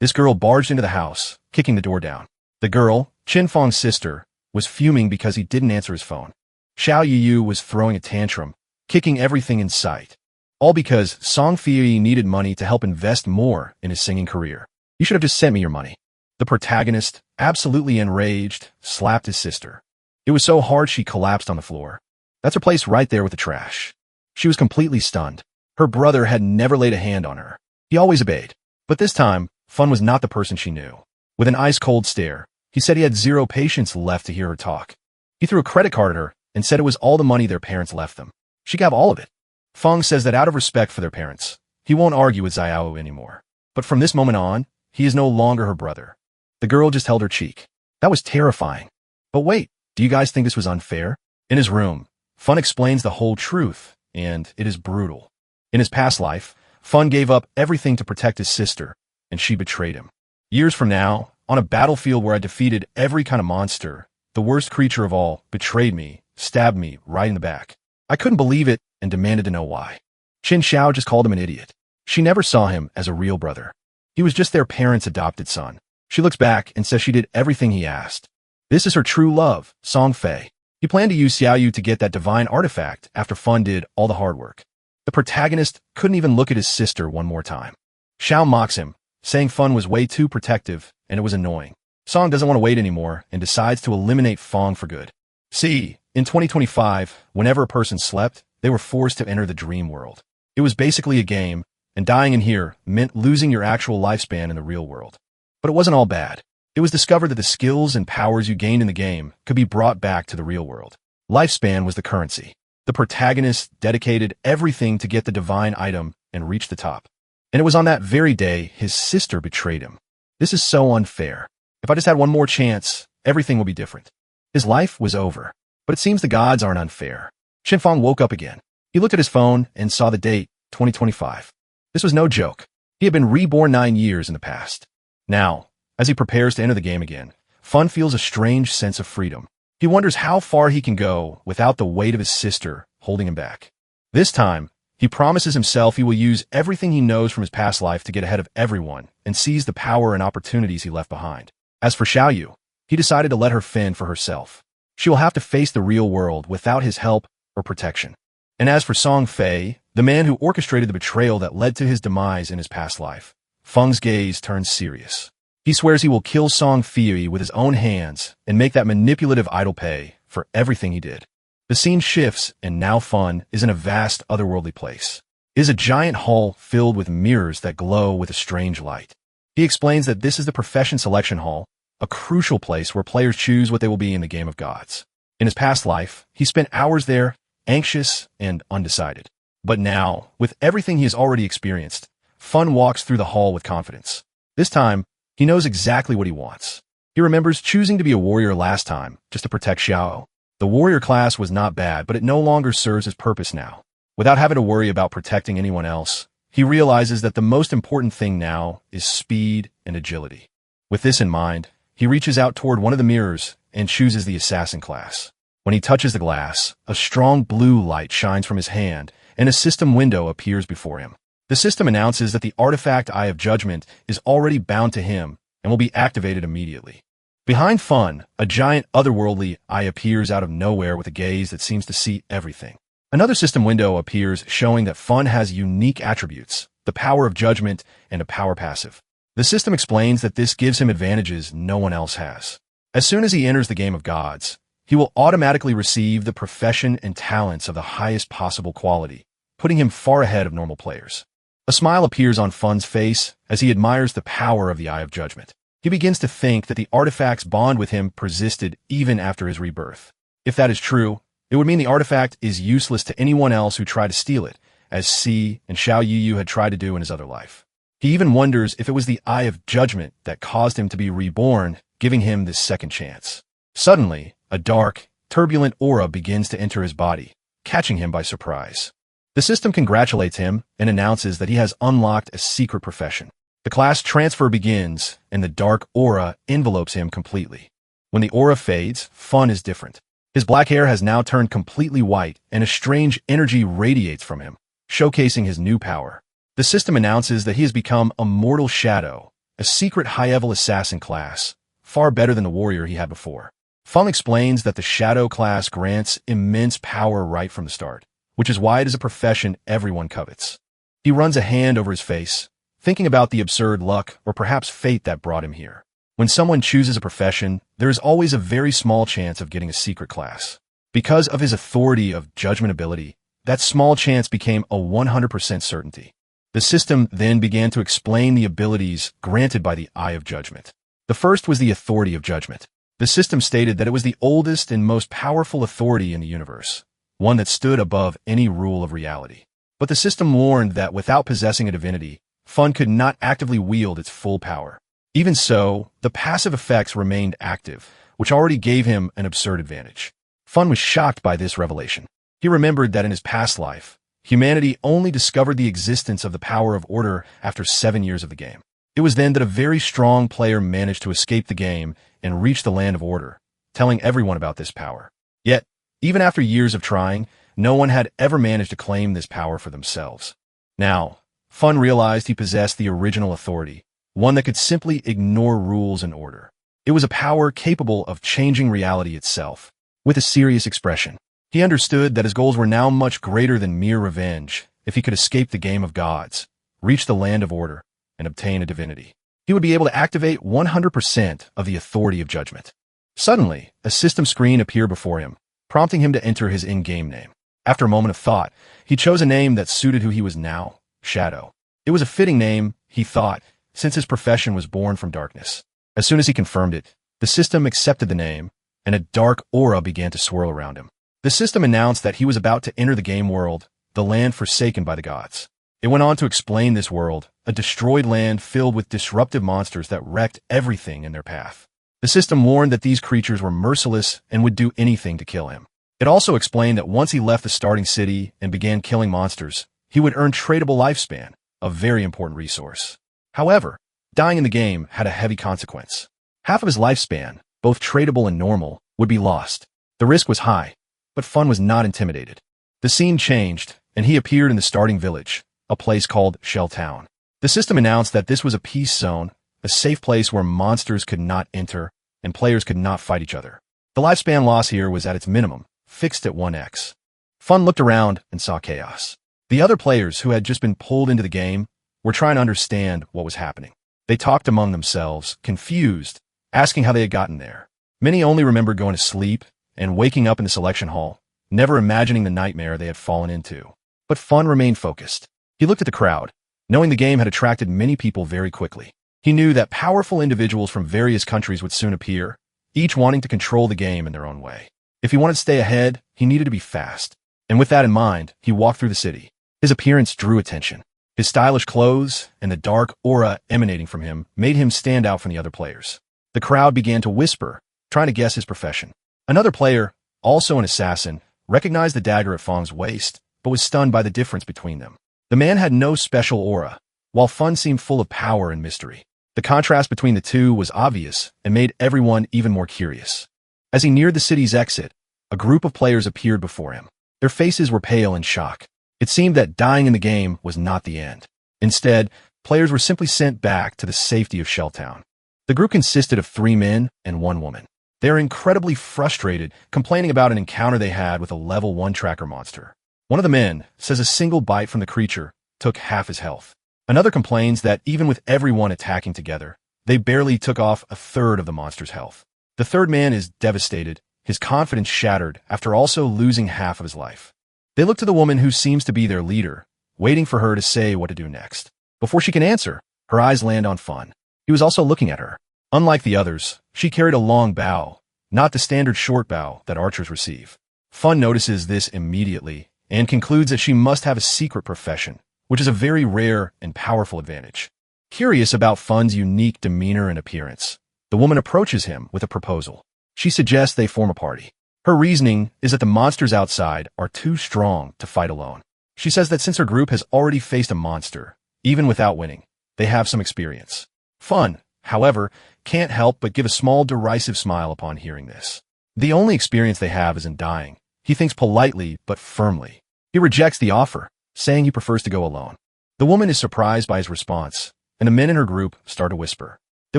This girl barged into the house, kicking the door down. The girl, Qin Feng's sister, was fuming because he didn't answer his phone. Xiao Yiyu was throwing a tantrum, kicking everything in sight. All because Song Fei needed money to help invest more in his singing career. You should have just sent me your money. The protagonist, absolutely enraged, slapped his sister. It was so hard she collapsed on the floor. That's her place right there with the trash. She was completely stunned. Her brother had never laid a hand on her. He always obeyed. But this time, Fun was not the person she knew. With an ice-cold stare, he said he had zero patience left to hear her talk. He threw a credit card at her and said it was all the money their parents left them. She gave all of it. Feng says that out of respect for their parents, he won't argue with Xiao anymore. But from this moment on, he is no longer her brother. The girl just held her cheek. That was terrifying. But wait, do you guys think this was unfair? In his room, Fun explains the whole truth, and it is brutal. In his past life, Fun gave up everything to protect his sister, and she betrayed him. Years from now, on a battlefield where I defeated every kind of monster, the worst creature of all betrayed me, stabbed me right in the back. I couldn't believe it and demanded to know why. Qin Xiao just called him an idiot. She never saw him as a real brother. He was just their parents' adopted son. She looks back and says she did everything he asked. This is her true love, Song Fei. He planned to use Xiaoyu to get that divine artifact after Fun did all the hard work. The protagonist couldn't even look at his sister one more time. Xiao mocks him, saying Fun was way too protective and it was annoying. Song doesn't want to wait anymore and decides to eliminate Fong for good. See, in 2025, whenever a person slept, they were forced to enter the dream world. It was basically a game, and dying in here meant losing your actual lifespan in the real world. But it wasn't all bad. It was discovered that the skills and powers you gained in the game could be brought back to the real world. Lifespan was the currency. The protagonist dedicated everything to get the divine item and reach the top. And it was on that very day his sister betrayed him. This is so unfair. If I just had one more chance, everything would be different. His life was over. But it seems the gods aren't unfair. Qin Feng woke up again. He looked at his phone and saw the date, 2025. This was no joke. He had been reborn 9 years in the past. Now, as he prepares to enter the game again, Fun feels a strange sense of freedom. He wonders how far he can go without the weight of his sister holding him back. This time, he promises himself he will use everything he knows from his past life to get ahead of everyone and seize the power and opportunities he left behind. As for Xiaoyu, he decided to let her fend for herself. She will have to face the real world without his help or protection. And as for Song Fei, the man who orchestrated the betrayal that led to his demise in his past life, Feng's gaze turns serious. He swears he will kill Song Fei with his own hands and make that manipulative idol pay for everything he did. The scene shifts, and now Fun is in a vast otherworldly place. It is a giant hall filled with mirrors that glow with a strange light. He explains that this is the profession selection hall, a crucial place where players choose what they will be in the game of gods. In his past life, he spent hours there, anxious and undecided. But now, with everything he has already experienced, Fun walks through the hall with confidence. This time, he knows exactly what he wants. He remembers choosing to be a warrior last time, just to protect Xiao. The warrior class was not bad, but it no longer serves his purpose now. Without having to worry about protecting anyone else, he realizes that the most important thing now is speed and agility. With this in mind, he reaches out toward one of the mirrors and chooses the assassin class. When he touches the glass, a strong blue light shines from his hand, and a system window appears before him. The system announces that the artifact Eye of Judgment is already bound to him and will be activated immediately. Behind Fun, a giant otherworldly eye appears out of nowhere with a gaze that seems to see everything. Another system window appears showing that Fun has unique attributes, the power of judgment and a power passive. The system explains that this gives him advantages no one else has. As soon as he enters the game of gods, he will automatically receive the profession and talents of the highest possible quality, putting him far ahead of normal players. A smile appears on Fun's face as he admires the power of the Eye of Judgment. He begins to think that the artifact's bond with him persisted even after his rebirth. If that is true, it would mean the artifact is useless to anyone else who tried to steal it, as Si and Xiao Yiyu had tried to do in his other life. He even wonders if it was the Eye of Judgment that caused him to be reborn, giving him this second chance. Suddenly, a dark, turbulent aura begins to enter his body, catching him by surprise. The system congratulates him and announces that he has unlocked a secret profession. The class transfer begins, and the dark aura envelopes him completely. When the aura fades, Fun is different. His black hair has now turned completely white, and a strange energy radiates from him, showcasing his new power. The system announces that he has become a mortal shadow, a secret high-level assassin class, far better than the warrior he had before. Fung explains that the Shadow class grants immense power right from the start, which is why it is a profession everyone covets. He runs a hand over his face, thinking about the absurd luck or perhaps fate that brought him here. When someone chooses a profession, there is always a very small chance of getting a secret class. Because of his authority of judgment ability, that small chance became a 100% certainty. The system then began to explain the abilities granted by the Eye of Judgment. The first was the authority of judgment. The system stated that it was the oldest and most powerful authority in the universe, one that stood above any rule of reality. But the system warned that without possessing a divinity, Fun could not actively wield its full power. Even so, the passive effects remained active, which already gave him an absurd advantage. Fun was shocked by this revelation. He remembered that in his past life, humanity only discovered the existence of the power of order after 7 years of the game. It was then that a very strong player managed to escape the game and reach the land of order, telling everyone about this power. Yet, even after years of trying, no one had ever managed to claim this power for themselves. Now, Fun realized he possessed the original authority, one that could simply ignore rules and order. It was a power capable of changing reality itself. With a serious expression, he understood that his goals were now much greater than mere revenge if he could escape the game of gods, reach the land of order, and obtain a divinity. He would be able to activate 100% of the authority of judgment. Suddenly, a system screen appeared before him, prompting him to enter his in-game name. After a moment of thought, he chose a name that suited who he was now, Shadow. It was a fitting name, he thought, since his profession was born from darkness. As soon as he confirmed it, the system accepted the name, and a dark aura began to swirl around him. The system announced that he was about to enter the game world, the land forsaken by the gods. It went on to explain this world, a destroyed land filled with disruptive monsters that wrecked everything in their path. The system warned that these creatures were merciless and would do anything to kill him. It also explained that once he left the starting city and began killing monsters, he would earn tradable lifespan, a very important resource. However, dying in the game had a heavy consequence. Half of his lifespan, both tradable and normal, would be lost. The risk was high, but Fun was not intimidated. The scene changed, and he appeared in the starting village, a place called Shell Town. The system announced that this was a peace zone, a safe place where monsters could not enter and players could not fight each other. The lifespan loss here was at its minimum, fixed at 1x. Fun looked around and saw chaos. The other players who had just been pulled into the game were trying to understand what was happening. They talked among themselves, confused, asking how they had gotten there. Many only remembered going to sleep and waking up in the selection hall, never imagining the nightmare they had fallen into. But Fun remained focused. He looked at the crowd, knowing the game had attracted many people very quickly. He knew that powerful individuals from various countries would soon appear, each wanting to control the game in their own way. If he wanted to stay ahead, he needed to be fast. And with that in mind, he walked through the city. His appearance drew attention. His stylish clothes and the dark aura emanating from him made him stand out from the other players. The crowd began to whisper, trying to guess his profession. Another player, also an assassin, recognized the dagger at Fong's waist, but was stunned by the difference between them. The man had no special aura, while Fun seemed full of power and mystery. The contrast between the two was obvious and made everyone even more curious. As he neared the city's exit, a group of players appeared before him. Their faces were pale in shock. It seemed that dying in the game was not the end. Instead, players were simply sent back to the safety of Shelltown. The group consisted of 3 men and 1 woman. They were incredibly frustrated, complaining about an encounter they had with a level 1 tracker monster. One of the men says a single bite from the creature took half his health. Another complains that even with everyone attacking together, they barely took off a third of the monster's health. The third man is devastated, his confidence shattered after also losing half of his life. They look to the woman who seems to be their leader, waiting for her to say what to do next. Before she can answer, her eyes land on Fun. He was also looking at her. Unlike the others, she carried a long bow, not the standard short bow that archers receive. Fun notices this immediately and concludes that she must have a secret profession, which is a very rare and powerful advantage. Curious about Fun's unique demeanor and appearance, the woman approaches him with a proposal. She suggests they form a party. Her reasoning is that the monsters outside are too strong to fight alone. She says that since her group has already faced a monster, even without winning, they have some experience. Fun, however, can't help but give a small derisive smile upon hearing this. The only experience they have is in dying. He thinks politely but firmly. He rejects the offer, saying he prefers to go alone. The woman is surprised by his response, and the men in her group start to whisper. They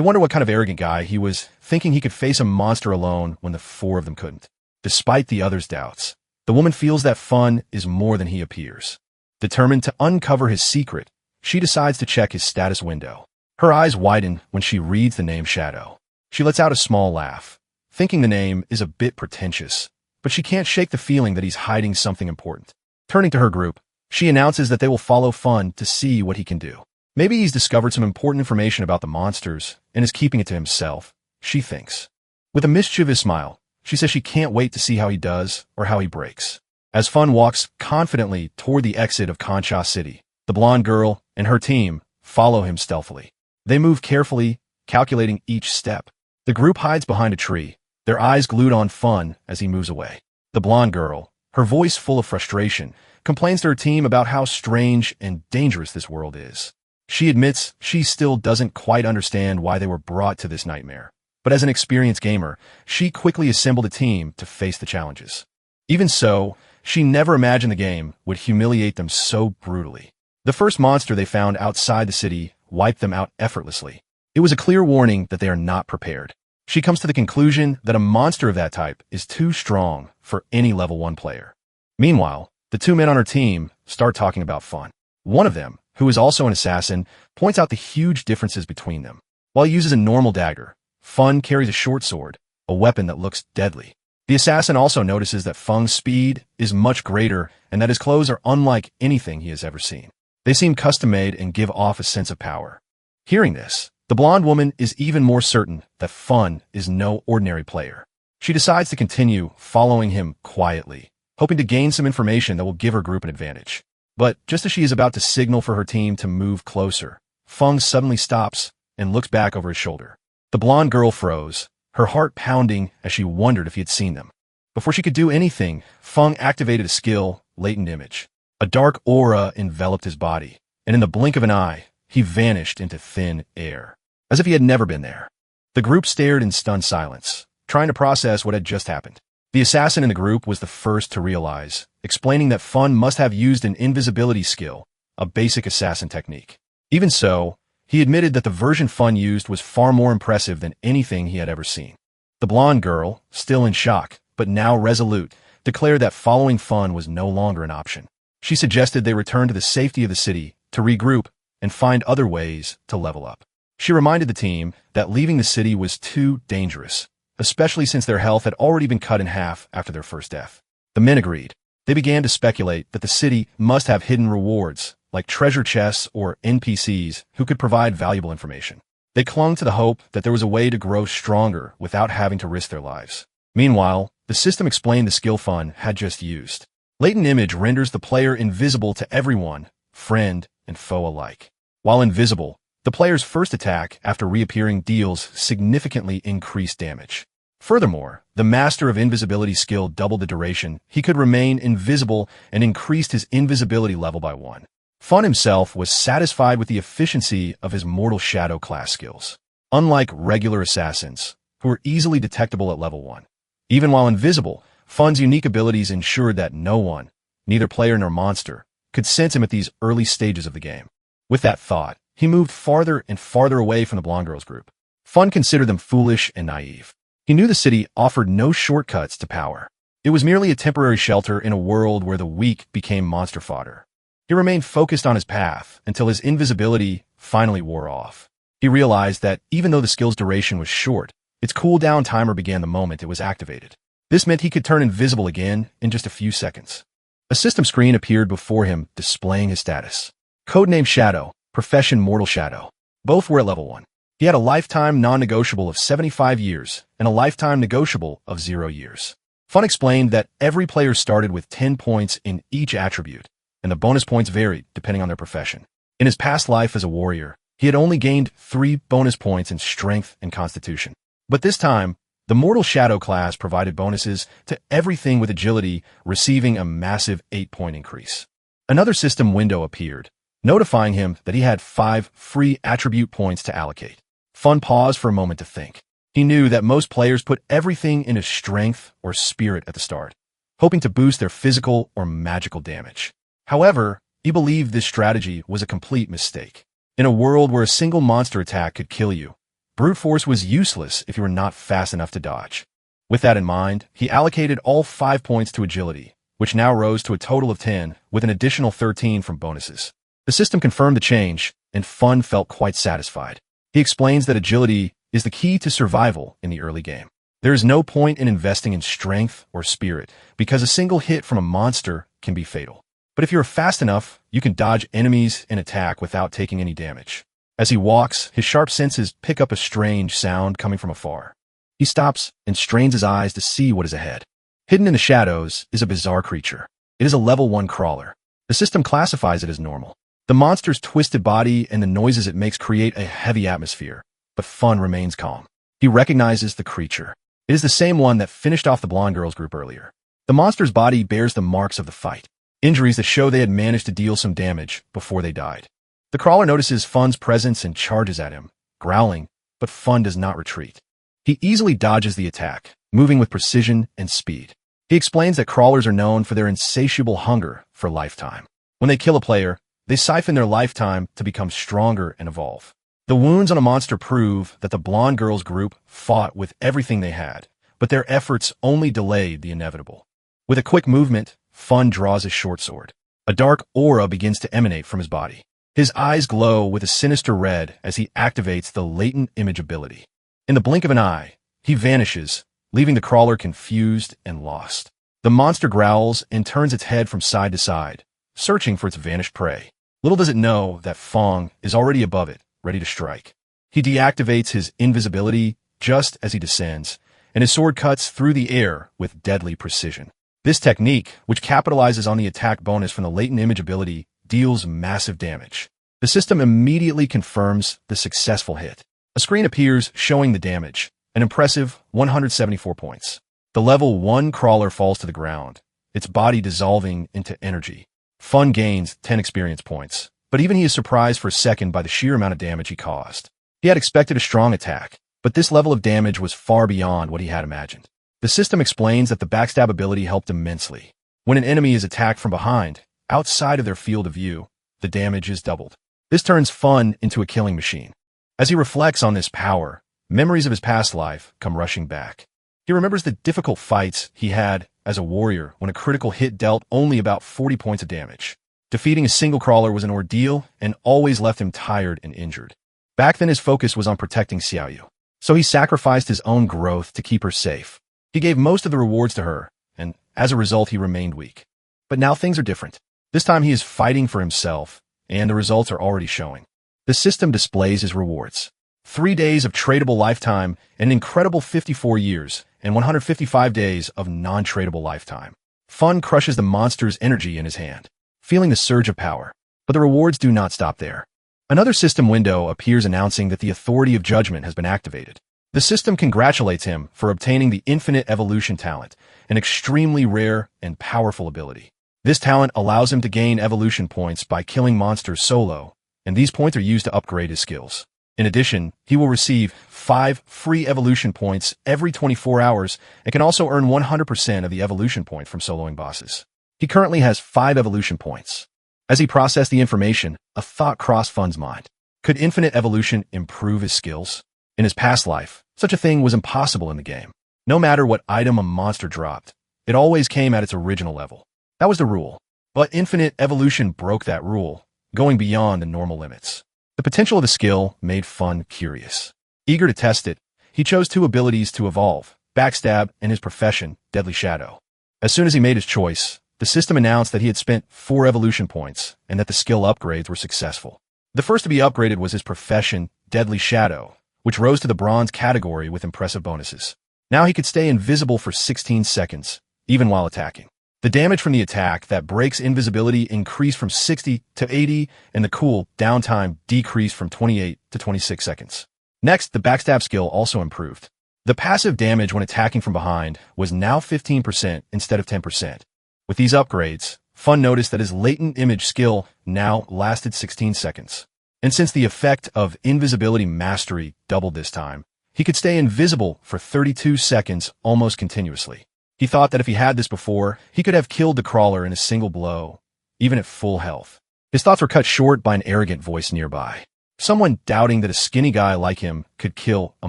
wonder what kind of arrogant guy he was, thinking he could face a monster alone when the four of them couldn't. Despite the others' doubts, the woman feels that Fun is more than he appears. Determined to uncover his secret, she decides to check his status window. Her eyes widen when she reads the name Shadow. She lets out a small laugh, thinking the name is a bit pretentious, but she can't shake the feeling that he's hiding something important. Turning to her group, she announces that they will follow Fun to see what he can do. Maybe he's discovered some important information about the monsters and is keeping it to himself, she thinks. With a mischievous smile, she says she can't wait to see how he does or how he breaks. As Fun walks confidently toward the exit of Concha City, the blonde girl and her team follow him stealthily. They move carefully, calculating each step. The group hides behind a tree, their eyes glued on Fun as he moves away. The blonde girl, her voice full of frustration, complains to her team about how strange and dangerous this world is. She admits she still doesn't quite understand why they were brought to this nightmare, but as an experienced gamer, she quickly assembled a team to face the challenges. Even so, she never imagined the game would humiliate them so brutally. The first monster they found outside the city wiped them out effortlessly. It was a clear warning that they are not prepared. She comes to the conclusion that a monster of that type is too strong for any level 1 player. Meanwhile, the two men on her team start talking about Fun. One of them, who is also an assassin, points out the huge differences between them. While he uses a normal dagger, Fun carries a short sword, a weapon that looks deadly. The assassin also notices that Fung's speed is much greater and that his clothes are unlike anything he has ever seen. They seem custom-made and give off a sense of power. Hearing this, the blonde woman is even more certain that Fun is no ordinary player. She decides to continue following him quietly, hoping to gain some information that will give her group an advantage. But just as she is about to signal for her team to move closer, Fung suddenly stops and looks back over his shoulder. The blonde girl froze, her heart pounding as she wondered if he had seen them. Before she could do anything, Fung activated a skill, Latent Image. A dark aura enveloped his body, and in the blink of an eye, he vanished into thin air, as if he had never been there. The group stared in stunned silence, trying to process what had just happened. The assassin in the group was the first to realize, explaining that Fun must have used an invisibility skill, a basic assassin technique. Even so, he admitted that the version Fun used was far more impressive than anything he had ever seen. The blonde girl, still in shock, but now resolute, declared that following Fun was no longer an option. She suggested they return to the safety of the city to regroup and find other ways to level up. She reminded the team that leaving the city was too dangerous, especially since their health had already been cut in half after their first death. The men agreed. They began to speculate that the city must have hidden rewards, like treasure chests or NPCs who could provide valuable information. They clung to the hope that there was a way to grow stronger without having to risk their lives. Meanwhile, the system explained the skill Fun had just used. Latent Image renders the player invisible to everyone, friend and foe alike. While invisible, the player's first attack after reappearing deals significantly increased damage. Furthermore, the Master of Invisibility skill doubled the duration he could remain invisible and increased his invisibility level by 1. Fun himself was satisfied with the efficiency of his Mortal Shadow class skills. Unlike regular assassins, who are easily detectable at level 1. Even while invisible, Fun's unique abilities ensured that no one, neither player nor monster, could sense him at these early stages of the game. With that thought, he moved farther and farther away from the blonde girl's group. Fun considered them foolish and naive. He knew the city offered no shortcuts to power. It was merely a temporary shelter in a world where the weak became monster fodder. He remained focused on his path until his invisibility finally wore off. He realized that even though the skill's duration was short, its cooldown timer began the moment it was activated. This meant he could turn invisible again in just a few seconds. A system screen appeared before him, displaying his status. Codename Shadow, profession Mortal Shadow. Both were at level 1. He had a lifetime non-negotiable of 75 years and a lifetime negotiable of 0 years. Fun explained that every player started with 10 points in each attribute, and the bonus points varied depending on their profession. In his past life as a warrior, he had only gained 3 bonus points in strength and constitution. But this time, the Mortal Shadow class provided bonuses to everything with agility, receiving a massive 8-point increase. Another system window appeared, notifying him that he had 5 free attribute points to allocate. Fun paused for a moment to think. He knew that most players put everything into strength or spirit at the start, hoping to boost their physical or magical damage. However, he believed this strategy was a complete mistake. In a world where a single monster attack could kill you, brute force was useless if you were not fast enough to dodge. With that in mind, he allocated all 5 points to agility, which now rose to a total of 10, with an additional 13 from bonuses. The system confirmed the change, and Fun felt quite satisfied. He explains that agility is the key to survival in the early game. There is no point in investing in strength or spirit, because a single hit from a monster can be fatal. But if you're fast enough, you can dodge enemies and attack without taking any damage. As he walks, his sharp senses pick up a strange sound coming from afar. He stops and strains his eyes to see what is ahead. Hidden in the shadows is a bizarre creature. It is a level 1 crawler. The system classifies it as normal. The monster's twisted body and the noises it makes create a heavy atmosphere, but Fun remains calm. He recognizes the creature. It is the same one that finished off the blonde girls group earlier. The monster's body bears the marks of the fight, injuries that show they had managed to deal some damage before they died. The crawler notices Fun's presence and charges at him, growling, but Fun does not retreat. He easily dodges the attack, moving with precision and speed. He explains that crawlers are known for their insatiable hunger for lifetime. When they kill a player, they siphon their lifetime to become stronger and evolve. The wounds on a monster prove that the blonde girls group fought with everything they had, but their efforts only delayed the inevitable. With a quick movement, Fun draws his short sword. A dark aura begins to emanate from his body. His eyes glow with a sinister red as he activates the latent image ability. In the blink of an eye, he vanishes, leaving the crawler confused and lost. The monster growls and turns its head from side to side, searching for its vanished prey. Little does it know that Fong is already above it, ready to strike. He deactivates his invisibility just as he descends, and his sword cuts through the air with deadly precision. This technique, which capitalizes on the attack bonus from the latent image ability, deals massive damage. The system immediately confirms the successful hit. A screen appears showing the damage, an impressive 174 points. The level 1 crawler falls to the ground, its body dissolving into energy. Fun gains 10 experience points, but even he is surprised for a second by the sheer amount of damage he caused. He had expected a strong attack, but this level of damage was far beyond what he had imagined. The system explains that the backstab ability helped immensely. When an enemy is attacked from behind, outside of their field of view, the damage is doubled. This turns Fun into a killing machine. As he reflects on this power, memories of his past life come rushing back. He remembers the difficult fights he had as a warrior when a critical hit dealt only about 40 points of damage. Defeating a single crawler was an ordeal and always left him tired and injured. Back then his focus was on protecting Xiaoyu, so he sacrificed his own growth to keep her safe. He gave most of the rewards to her, and as a result he remained weak. But now things are different. This time he is fighting for himself, and the results are already showing. The system displays his rewards. 3 days of tradable lifetime, an incredible 54 years, and 155 days of non-tradable lifetime. Fun crushes the monster's energy in his hand, feeling the surge of power. But the rewards do not stop there. Another system window appears announcing that the Authority of Judgment has been activated. The system congratulates him for obtaining the Infinite Evolution talent, an extremely rare and powerful ability. This talent allows him to gain evolution points by killing monsters solo, and these points are used to upgrade his skills. In addition, he will receive 5 free evolution points every 24 hours and can also earn 100% of the evolution point from soloing bosses. He currently has 5 evolution points. As he processed the information, a thought crossed Fun's mind. Could infinite evolution improve his skills? In his past life, such a thing was impossible in the game. No matter what item a monster dropped, it always came at its original level. That was the rule. But infinite evolution broke that rule, going beyond the normal limits. The potential of the skill made Fun curious. Eager to test it, he chose 2 abilities to evolve, Backstab and his profession, Deadly Shadow. As soon as he made his choice, the system announced that he had spent 4 evolution points and that the skill upgrades were successful. The first to be upgraded was his profession, Deadly Shadow, which rose to the bronze category with impressive bonuses. Now he could stay invisible for 16 seconds, even while attacking. The damage from the attack that breaks invisibility increased from 60 to 80, and the cool downtime decreased from 28 to 26 seconds. Next, the backstab skill also improved. The passive damage when attacking from behind was now 15% instead of 10%. With these upgrades, Fun noticed that his latent image skill now lasted 16 seconds. And since the effect of invisibility mastery doubled this time, he could stay invisible for 32 seconds almost continuously. He thought that if he had this before, he could have killed the crawler in a single blow, even at full health. His thoughts were cut short by an arrogant voice nearby. someone doubting that a skinny guy like him could kill a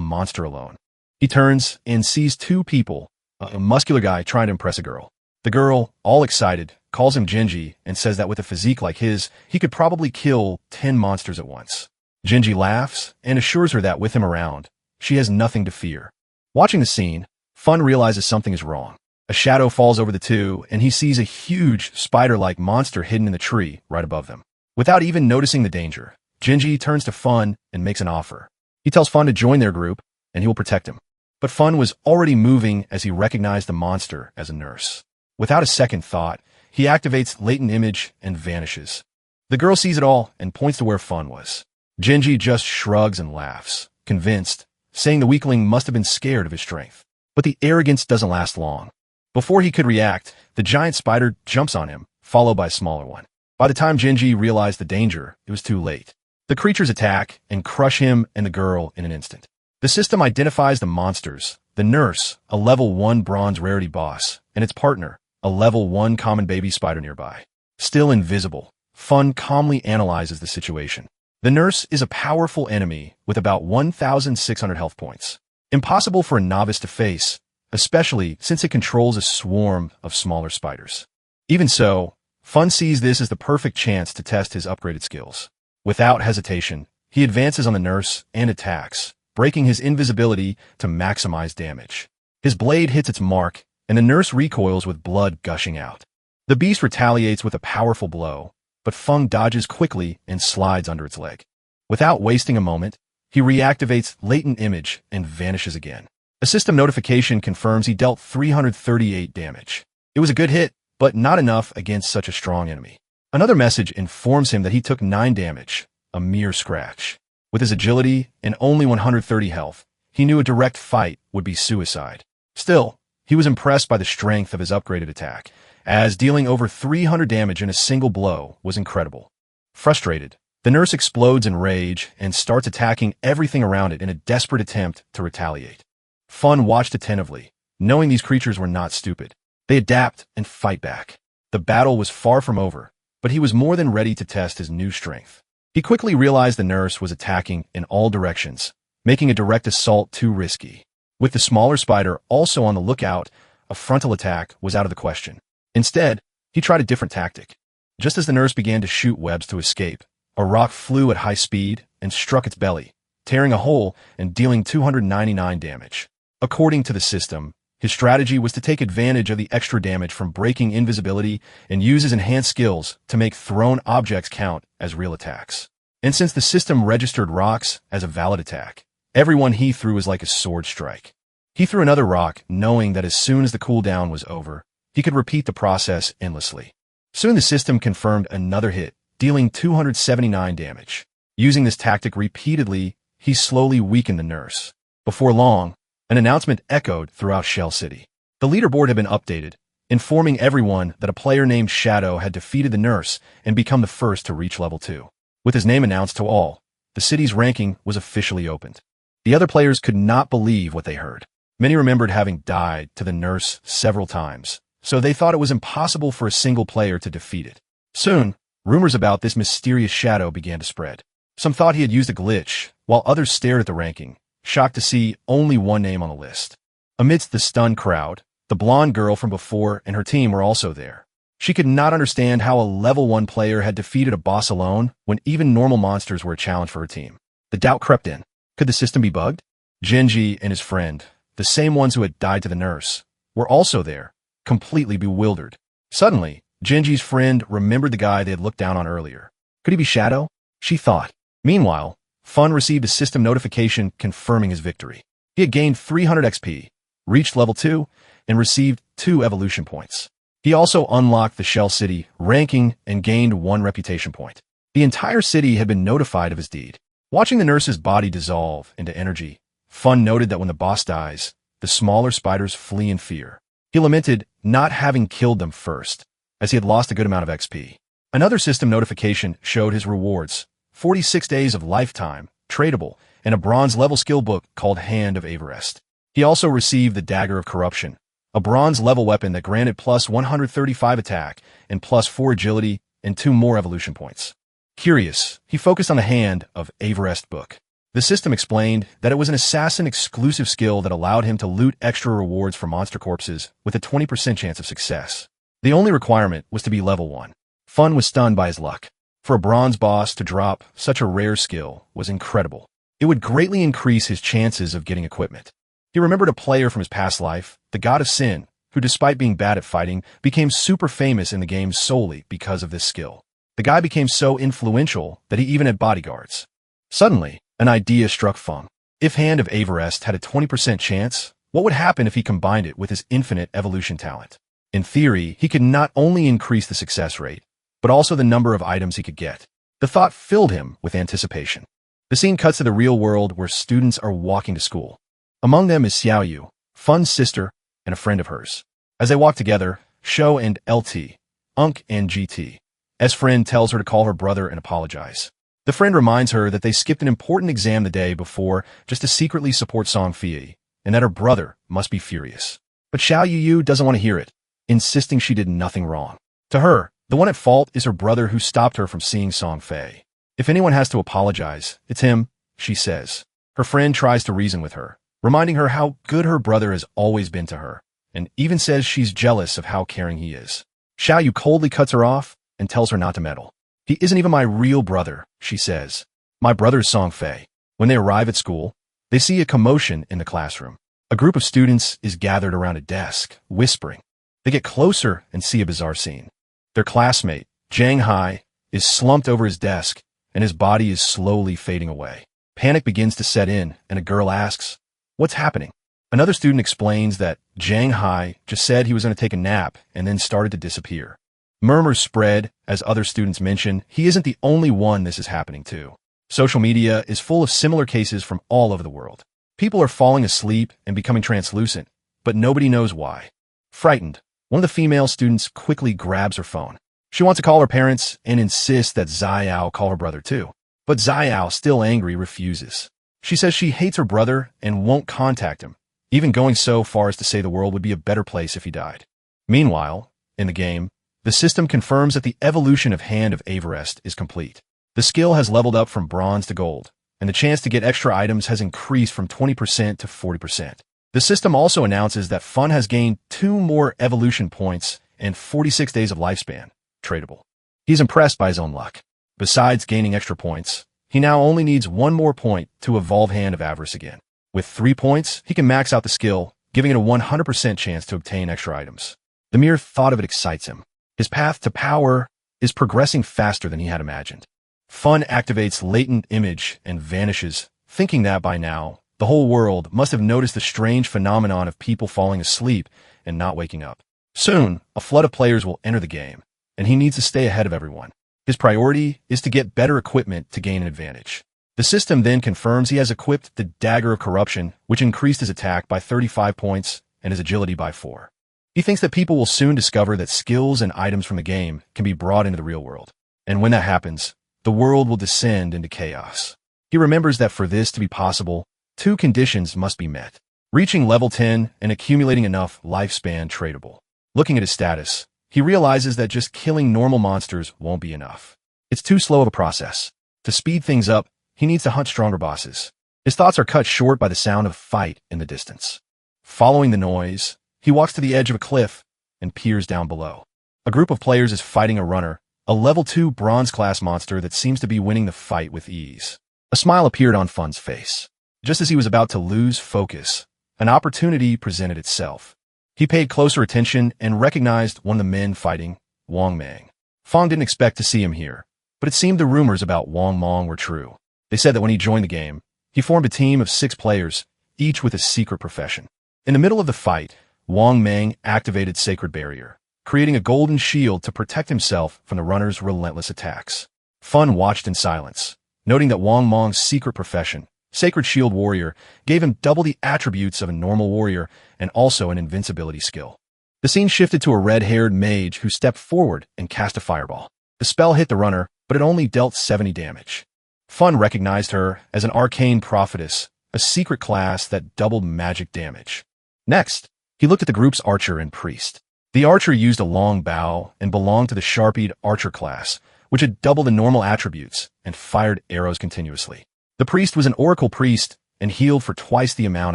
monster alone. He turns and sees two people, a muscular guy trying to impress a girl. The girl, all excited, calls him Genji and says that with a physique like his, he could probably kill 10 monsters at once. Genji laughs and assures her that with him around, she has nothing to fear. Watching the scene, Fun realizes something is wrong. A shadow falls over the two, and he sees a huge, spider-like monster hidden in the tree right above them. Without even noticing the danger, Genji turns to Fun and makes an offer. He tells Fun to join their group, and he will protect him. But Fun was already moving as he recognized the monster as a nurse. Without a second thought, he activates latent image and vanishes. The girl sees it all and points to where Fun was. Genji just shrugs and laughs, convinced, saying the weakling must have been scared of his strength. But the arrogance doesn't last long. Before he could react, the giant spider jumps on him, followed by a smaller one. By the time Genji realized the danger, it was too late. The creatures attack and crush him and the girl in an instant. The system identifies the monsters, the nurse, a level 1 bronze rarity boss, and its partner, a level 1 common baby spider nearby. Still invisible, Fun calmly analyzes the situation. The nurse is a powerful enemy with about 1,600 health points. Impossible for a novice to face, especially since it controls a swarm of smaller spiders. Even so, Fun sees this as the perfect chance to test his upgraded skills. Without hesitation, he advances on the nurse and attacks, breaking his invisibility to maximize damage. His blade hits its mark, and the nurse recoils with blood gushing out. The beast retaliates with a powerful blow, but Fun dodges quickly and slides under its leg. Without wasting a moment, he reactivates latent image and vanishes again. A system notification confirms he dealt 338 damage. It was a good hit, but not enough against such a strong enemy. Another message informs him that he took 9 damage, a mere scratch. With his agility and only 130 health, he knew a direct fight would be suicide. Still, he was impressed by the strength of his upgraded attack, as dealing over 300 damage in a single blow was incredible. Frustrated, the nurse explodes in rage and starts attacking everything around it in a desperate attempt to retaliate. Fun watched attentively, knowing these creatures were not stupid. They adapt and fight back. The battle was far from over, but he was more than ready to test his new strength. He quickly realized the nurse was attacking in all directions, making a direct assault too risky. With the smaller spider also on the lookout, a frontal attack was out of the question. Instead, he tried a different tactic. Just as the nurse began to shoot webs to escape, a rock flew at high speed and struck its belly, tearing a hole and dealing 299 damage. According to the system, his strategy was to take advantage of the extra damage from breaking invisibility and use his enhanced skills to make thrown objects count as real attacks. And since the system registered rocks as a valid attack, everyone he threw was like a sword strike. He threw another rock, knowing that as soon as the cooldown was over, he could repeat the process endlessly. Soon the system confirmed another hit, dealing 279 damage. Using this tactic repeatedly, he slowly weakened the nurse. Before long, an announcement echoed throughout Shell City. The leaderboard had been updated, informing everyone that a player named Shadow had defeated the nurse and become the first to reach level 2. With his name announced to all, the city's ranking was officially opened. The other players could not believe what they heard. Many remembered having died to the nurse several times, so they thought it was impossible for a single player to defeat it. Soon, rumors about this mysterious shadow began to spread. Some thought he had used a glitch, while others stared at the ranking, shocked to see only one name on the list. Amidst the stunned crowd, the blonde girl from before and her team were also there. She could not understand how a level 1 player had defeated a boss alone when even normal monsters were a challenge for her team. The doubt crept in. Could the system be bugged? Genji and his friend, the same ones who had died to the nurse, were also there, completely bewildered. Suddenly, Genji's friend remembered the guy they had looked down on earlier. Could he be Shadow? She thought. Meanwhile, Fun received a system notification confirming his victory. He had gained 300 XP, reached level 2, and received 2 evolution points. He also unlocked the Shell City ranking and gained 1 reputation point. The entire city had been notified of his deed. Watching the nurse's body dissolve into energy, Fun noted that when the boss dies, the smaller spiders flee in fear. He lamented not having killed them first, as he had lost a good amount of XP. Another system notification showed his rewards: 46 days of lifetime, tradable, and a bronze-level skill book called Hand of Averest. He also received the Dagger of Corruption, a bronze-level weapon that granted plus 135 attack and plus 4 agility and 2 more evolution points. Curious, he focused on the hand of Everest book. The system explained that it was an assassin-exclusive skill that allowed him to loot extra rewards for monster corpses with a 20% chance of success. The only requirement was to be level 1. Fun was stunned by his luck. For a bronze boss to drop such a rare skill was incredible. It would greatly increase his chances of getting equipment. He remembered a player from his past life, the God of Sin, who despite being bad at fighting, became super famous in the game solely because of this skill. The guy became so influential that he even had bodyguards. Suddenly, an idea struck Fung. If Hand of Everest had a 20% chance, what would happen if he combined it with his infinite evolution talent? In theory, he could not only increase the success rate, but also the number of items he could get. The thought filled him with anticipation. The scene cuts to the real world where students are walking to school. Among them is Xiaoyu, Fun's sister, and a friend of hers. As they walk together, Shou and LT, Unk and GT. S friend tells her to call her brother and apologize. The friend reminds her that they skipped an important exam the day before just to secretly support Song Fei, and that her brother must be furious. But Xiaoyu doesn't want to hear it, insisting she did nothing wrong. To her, the one at fault is her brother who stopped her from seeing Song Fei. If anyone has to apologize, it's him, she says. Her friend tries to reason with her, reminding her how good her brother has always been to her, and even says she's jealous of how caring he is. Xiaoyu coldly cuts her off and tells her not to meddle. He isn't even my real brother, she says. My brother's Song Fei. When they arrive at school, they see a commotion in the classroom. A group of students is gathered around a desk, whispering. They get closer and see a bizarre scene. Their classmate, Zhang Hai, is slumped over his desk, and his body is slowly fading away. Panic begins to set in, and a girl asks, "What's happening?" Another student explains that Zhang Hai just said he was going to take a nap and then started to disappear. Murmurs spread as other students mention he isn't the only one this is happening to. Social media is full of similar cases from all over the world. People are falling asleep and becoming translucent, but nobody knows why. Frightened, one of the female students quickly grabs her phone. She wants to call her parents and insists that Xiao call her brother too. But Xiao, still angry, refuses. She says she hates her brother and won't contact him, even going so far as to say the world would be a better place if he died. Meanwhile, in the game, the system confirms that the evolution of Hand of Everest is complete. The skill has leveled up from bronze to gold, and the chance to get extra items has increased from 20% to 40%. The system also announces that Fun has gained 2 more evolution points and 46 days of lifespan, tradable. He's impressed by his own luck. Besides gaining extra points, he now only needs 1 more point to evolve Hand of Avarice again. With 3 points, he can max out the skill, giving it a 100% chance to obtain extra items. The mere thought of it excites him. His path to power is progressing faster than he had imagined. Fun activates latent image and vanishes, thinking that by now, the whole world must have noticed the strange phenomenon of people falling asleep and not waking up. Soon, a flood of players will enter the game, and he needs to stay ahead of everyone. His priority is to get better equipment to gain an advantage. The system then confirms he has equipped the Dagger of Corruption, which increased his attack by 35 points and his agility by 4. He thinks that people will soon discover that skills and items from the game can be brought into the real world. And when that happens, the world will descend into chaos. He remembers that for this to be possible, 2 conditions must be met. Reaching level 10 and accumulating enough lifespan tradable. Looking at his status, he realizes that just killing normal monsters won't be enough. It's too slow of a process. To speed things up, he needs to hunt stronger bosses. His thoughts are cut short by the sound of fight in the distance. Following the noise, he walks to the edge of a cliff and peers down below. A group of players is fighting a runner, a level 2 bronze-class monster that seems to be winning the fight with ease. A smile appeared on Fun's face. Just as he was about to lose focus, an opportunity presented itself. He paid closer attention and recognized one of the men fighting, Wang Mang. Fong didn't expect to see him here, but it seemed the rumors about Wang Mang were true. They said that when he joined the game, he formed a team of 6 players, each with a secret profession. In the middle of the fight, Wang Mang activated Sacred Barrier, creating a golden shield to protect himself from the runner's relentless attacks. Fun watched in silence, noting that Wang Mang's secret profession, Sacred Shield Warrior, gave him double the attributes of a normal warrior and also an invincibility skill. The scene shifted to a red-haired mage who stepped forward and cast a fireball. The spell hit the runner, but it only dealt 70 damage. Fun recognized her as an arcane prophetess, a secret class that doubled magic damage. Next, he looked at the group's archer and priest. The archer used a long bow and belonged to the sharpied archer class, which had double the normal attributes and fired arrows continuously. The priest was an oracle priest and healed for twice the amount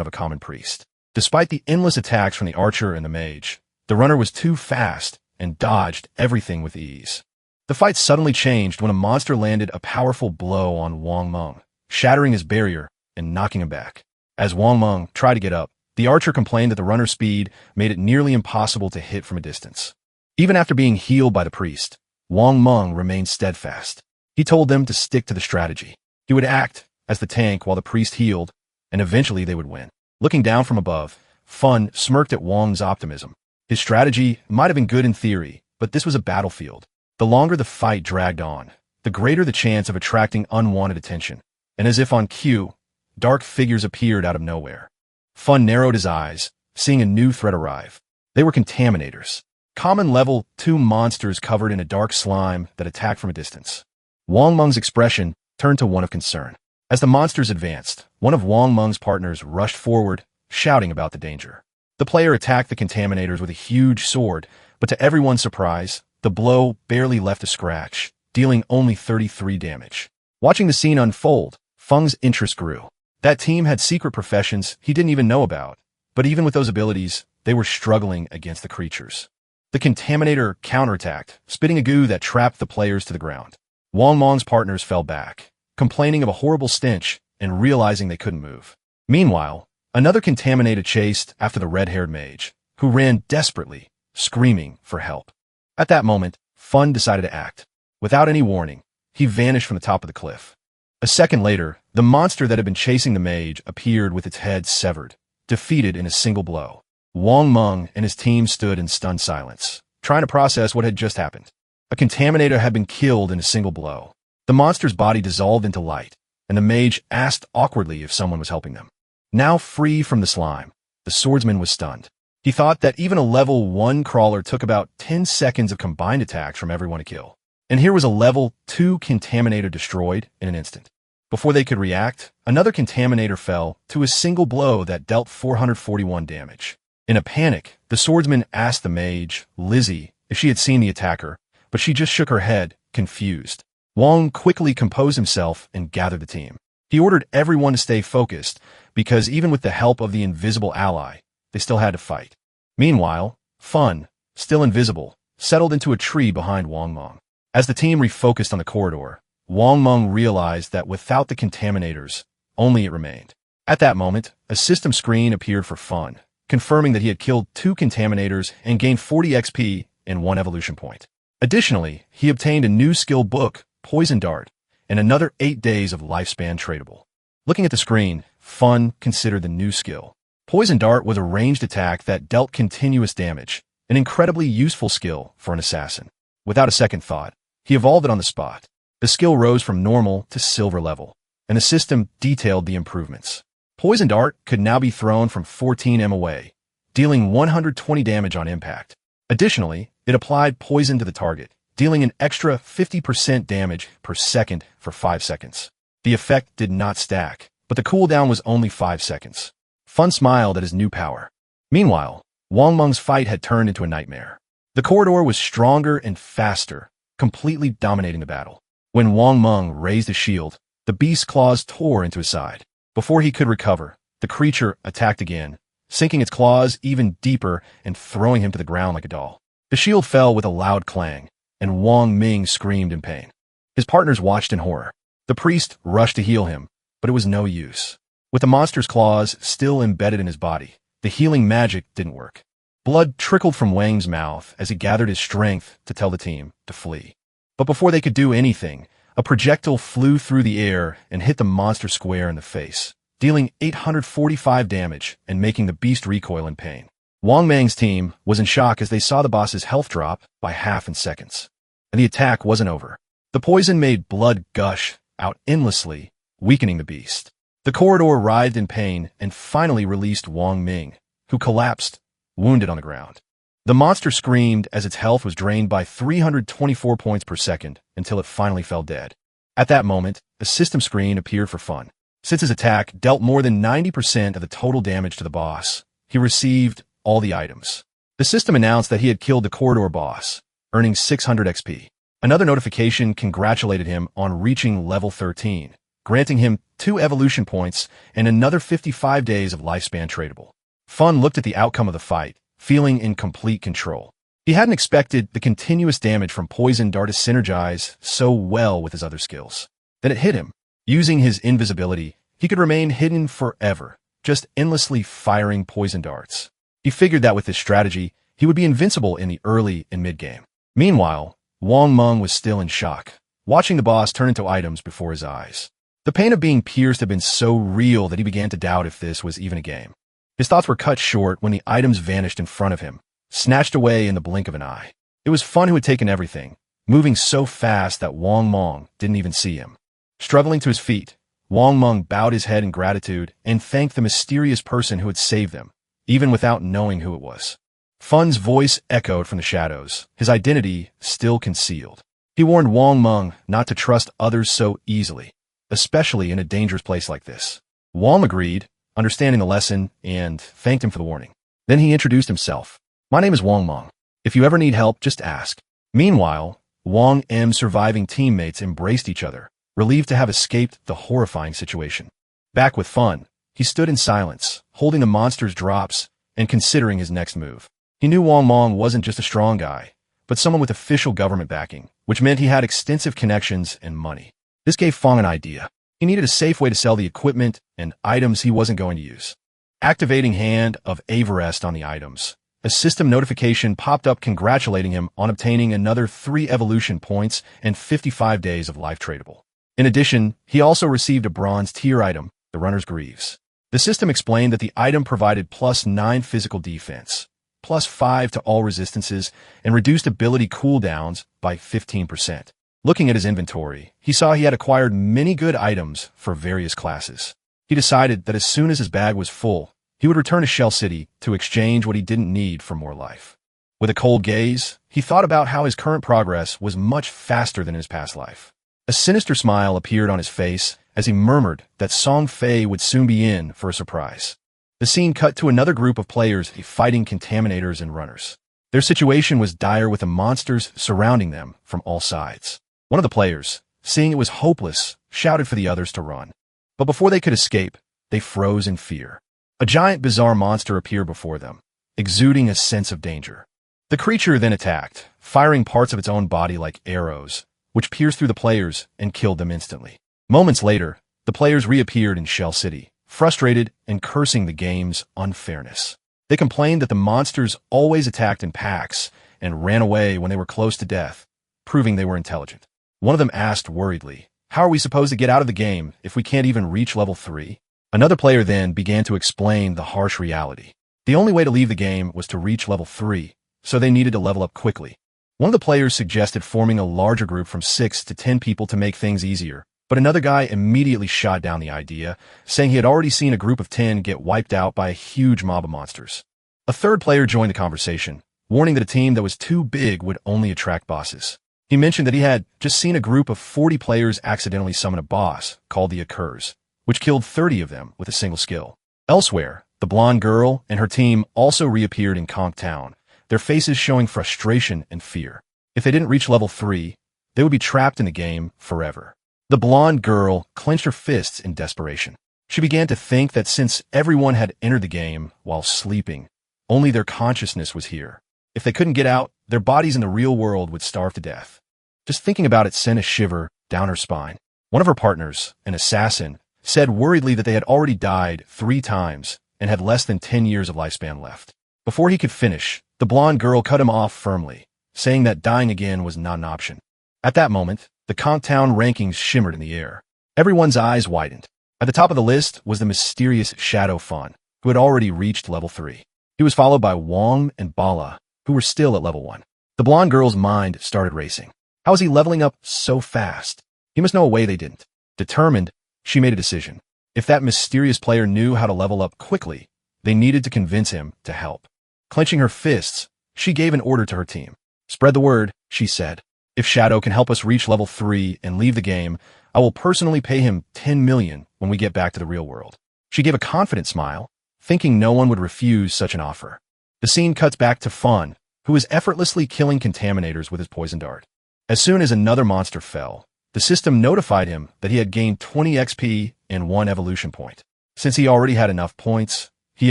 of a common priest. Despite the endless attacks from the archer and the mage, the runner was too fast and dodged everything with ease. The fight suddenly changed when a monster landed a powerful blow on Wang Meng, shattering his barrier and knocking him back. As Wang Meng tried to get up, the archer complained that the runner's speed made it nearly impossible to hit from a distance. Even after being healed by the priest, Wang Meng remained steadfast. He told them to stick to the strategy. He would act as the tank while the priest healed, and eventually they would win. Looking down from above, Fun smirked at Wang's optimism. His strategy might have been good in theory, but this was a battlefield. The longer the fight dragged on, the greater the chance of attracting unwanted attention. And as if on cue, dark figures appeared out of nowhere. Fun narrowed his eyes, seeing a new threat arrive. They were contaminators. Common level 2 monsters covered in a dark slime that attacked from a distance. Wang Meng's expression turned to one of concern. As the monsters advanced, one of Wang Meng's partners rushed forward, shouting about the danger. The player attacked the contaminators with a huge sword, but to everyone's surprise, the blow barely left a scratch, dealing only 33 damage. Watching the scene unfold, Feng's interest grew. That team had secret professions he didn't even know about, but even with those abilities, they were struggling against the creatures. The contaminator counterattacked, spitting a goo that trapped the players to the ground. Wang Meng's partners fell back, complaining of a horrible stench and realizing they couldn't move. Meanwhile, another contaminator chased after the red-haired mage, who ran desperately, screaming for help. At that moment, Fun decided to act. Without any warning, he vanished from the top of the cliff. A second later, the monster that had been chasing the mage appeared with its head severed, defeated in a single blow. Wang Meng and his team stood in stunned silence, trying to process what had just happened. A contaminator had been killed in a single blow. The monster's body dissolved into light, and the mage asked awkwardly if someone was helping them. Now free from the slime, the swordsman was stunned. He thought that even a level 1 crawler took about 10 seconds of combined attacks from everyone to kill. And here was a level 2 contaminator destroyed in an instant. Before they could react, another contaminator fell to a single blow that dealt 441 damage. In a panic, the swordsman asked the mage, Lizzie, if she had seen the attacker, but she just shook her head, confused. Wang quickly composed himself and gathered the team. He ordered everyone to stay focused, because even with the help of the invisible ally, they still had to fight. Meanwhile, Fun, still invisible, settled into a tree behind Wang Meng. As the team refocused on the corridor, Wang Meng realized that without the contaminators, only it remained. At that moment, a system screen appeared for Fun, confirming that he had killed 2 contaminators and gained 40 XP and 1 evolution point. Additionally, he obtained a new skill book, Poison Dart, and another 8 days of lifespan tradable. Looking at the screen, Fun considered the new skill. Poison Dart was a ranged attack that dealt continuous damage, an incredibly useful skill for an assassin. Without a second thought, he evolved it on the spot. The skill rose from normal to silver level, and the system detailed the improvements. Poison Dart could now be thrown from 14 m away, dealing 120 damage on impact. Additionally, it applied poison to the target, dealing an extra 50% damage per second for 5 seconds. The effect did not stack, but the cooldown was only 5 seconds. Fun smiled at his new power. Meanwhile, Wang Meng's fight had turned into a nightmare. The corridor was stronger and faster, completely dominating the battle. When Wang Meng raised his shield, the beast's claws tore into his side. Before he could recover, the creature attacked again, sinking its claws even deeper and throwing him to the ground like a doll. The shield fell with a loud clang, and Wang Meng screamed in pain. His partners watched in horror. The priest rushed to heal him, but it was no use. With the monster's claws still embedded in his body, the healing magic didn't work. Blood trickled from Wang's mouth as he gathered his strength to tell the team to flee. But before they could do anything, a projectile flew through the air and hit the monster square in the face, dealing 845 damage and making the beast recoil in pain. Wang Meng's team was in shock as they saw the boss's health drop by half in seconds. And the attack wasn't over. The poison made blood gush out endlessly, weakening the beast. The corridor writhed in pain and finally released Wang Meng, who collapsed, wounded on the ground. The monster screamed as its health was drained by 324 points per second until it finally fell dead. At that moment, a system screen appeared for Fun. Since his attack dealt more than 90% of the total damage to the boss, he received all the items. The system announced that he had killed the corridor boss, earning 600 XP. Another notification congratulated him on reaching level 13, granting him 2 evolution points and another 55 days of lifespan tradable. Fun looked at the outcome of the fight, feeling in complete control. He hadn't expected the continuous damage from Poison Dart to synergize so well with his other skills. Then it hit him. Using his invisibility, he could remain hidden forever, just endlessly firing poison darts. He figured that with this strategy, he would be invincible in the early and mid-game. Meanwhile, Wang Meng was still in shock, watching the boss turn into items before his eyes. The pain of being pierced had been so real that he began to doubt if this was even a game. His thoughts were cut short when the items vanished in front of him, snatched away in the blink of an eye. It was Fun who had taken everything, moving so fast that Wang Meng didn't even see him. Struggling to his feet, Wang Meng bowed his head in gratitude and thanked the mysterious person who had saved them, even without knowing who it was. Fun's voice echoed from the shadows, his identity still concealed. He warned Wang Meng not to trust others so easily, especially in a dangerous place like this. Wang agreed, understanding the lesson, and thanked him for the warning. Then he introduced himself. "My name is Wang Meng. If you ever need help, just ask." Meanwhile, Wang M's surviving teammates embraced each other, relieved to have escaped the horrifying situation. Back with Fun, he stood in silence, holding the monster's drops and considering his next move. He knew Wang Meng wasn't just a strong guy, but someone with official government backing, which meant he had extensive connections and money. This gave Fong an idea. He needed a safe way to sell the equipment and items he wasn't going to use. Activating Hand of Averest on the items, a system notification popped up congratulating him on obtaining another 3 evolution points and 55 days of life tradable. In addition, he also received a bronze tier item, the Runner's Greaves. The system explained that the item provided +9 physical defense, +5 to all resistances, and reduced ability cooldowns by 15%. Looking at his inventory, he saw he had acquired many good items for various classes. He decided that as soon as his bag was full, he would return to Shell City to exchange what he didn't need for more life. With a cold gaze, he thought about how his current progress was much faster than his past life. A sinister smile appeared on his face as he murmured that Song Fei would soon be in for a surprise. The scene cut to another group of players fighting contaminators and runners. Their situation was dire with the monsters surrounding them from all sides. One of the players, seeing it was hopeless, shouted for the others to run. But before they could escape, they froze in fear. A giant bizarre monster appeared before them, exuding a sense of danger. The creature then attacked, firing parts of its own body like arrows, which pierced through the players and killed them instantly. Moments later, the players reappeared in Shell City, frustrated and cursing the game's unfairness. They complained that the monsters always attacked in packs and ran away when they were close to death, proving they were intelligent. One of them asked worriedly, "How are we supposed to get out of the game if we can't even reach level 3? Another player then began to explain the harsh reality. The only way to leave the game was to reach level 3, so they needed to level up quickly. One of the players suggested forming a larger group from 6 to 10 people to make things easier, but another guy immediately shot down the idea, saying he had already seen a group of 10 get wiped out by a huge mob of monsters. A third player joined the conversation, warning that a team that was too big would only attract bosses. He mentioned that he had just seen a group of 40 players accidentally summon a boss called the Occurs, which killed 30 of them with a single skill. Elsewhere, the blonde girl and her team also reappeared in Conch Town, their faces showing frustration and fear. If they didn't reach level 3, they would be trapped in the game forever. The blonde girl clenched her fists in desperation. She began to think that since everyone had entered the game while sleeping, only their consciousness was here. If they couldn't get out, their bodies in the real world would starve to death. Just thinking about it sent a shiver down her spine. One of her partners, an assassin, said worriedly that they had already died 3 times and had less than 10 years of lifespan left. Before he could finish, the blonde girl cut him off firmly, saying that dying again was not an option. At that moment, the Conch Town rankings shimmered in the air. Everyone's eyes widened. At the top of the list was the mysterious Shadow Fawn, who had already reached level 3. He was followed by Wong and Bala, who were still at level 1. The blonde girl's mind started racing. How was he leveling up so fast? He must know a way they didn't. Determined, she made a decision. If that mysterious player knew how to level up quickly, they needed to convince him to help. Clenching her fists, she gave an order to her team. "Spread the word," she said. "If Shadow can help us reach level 3 and leave the game, I will personally pay him 10 million when we get back to the real world." She gave a confident smile, thinking no one would refuse such an offer. The scene cuts back to Fun, who is effortlessly killing contaminators with his poison dart. As soon as another monster fell, the system notified him that he had gained 20 XP and 1 evolution point. Since he already had enough points, he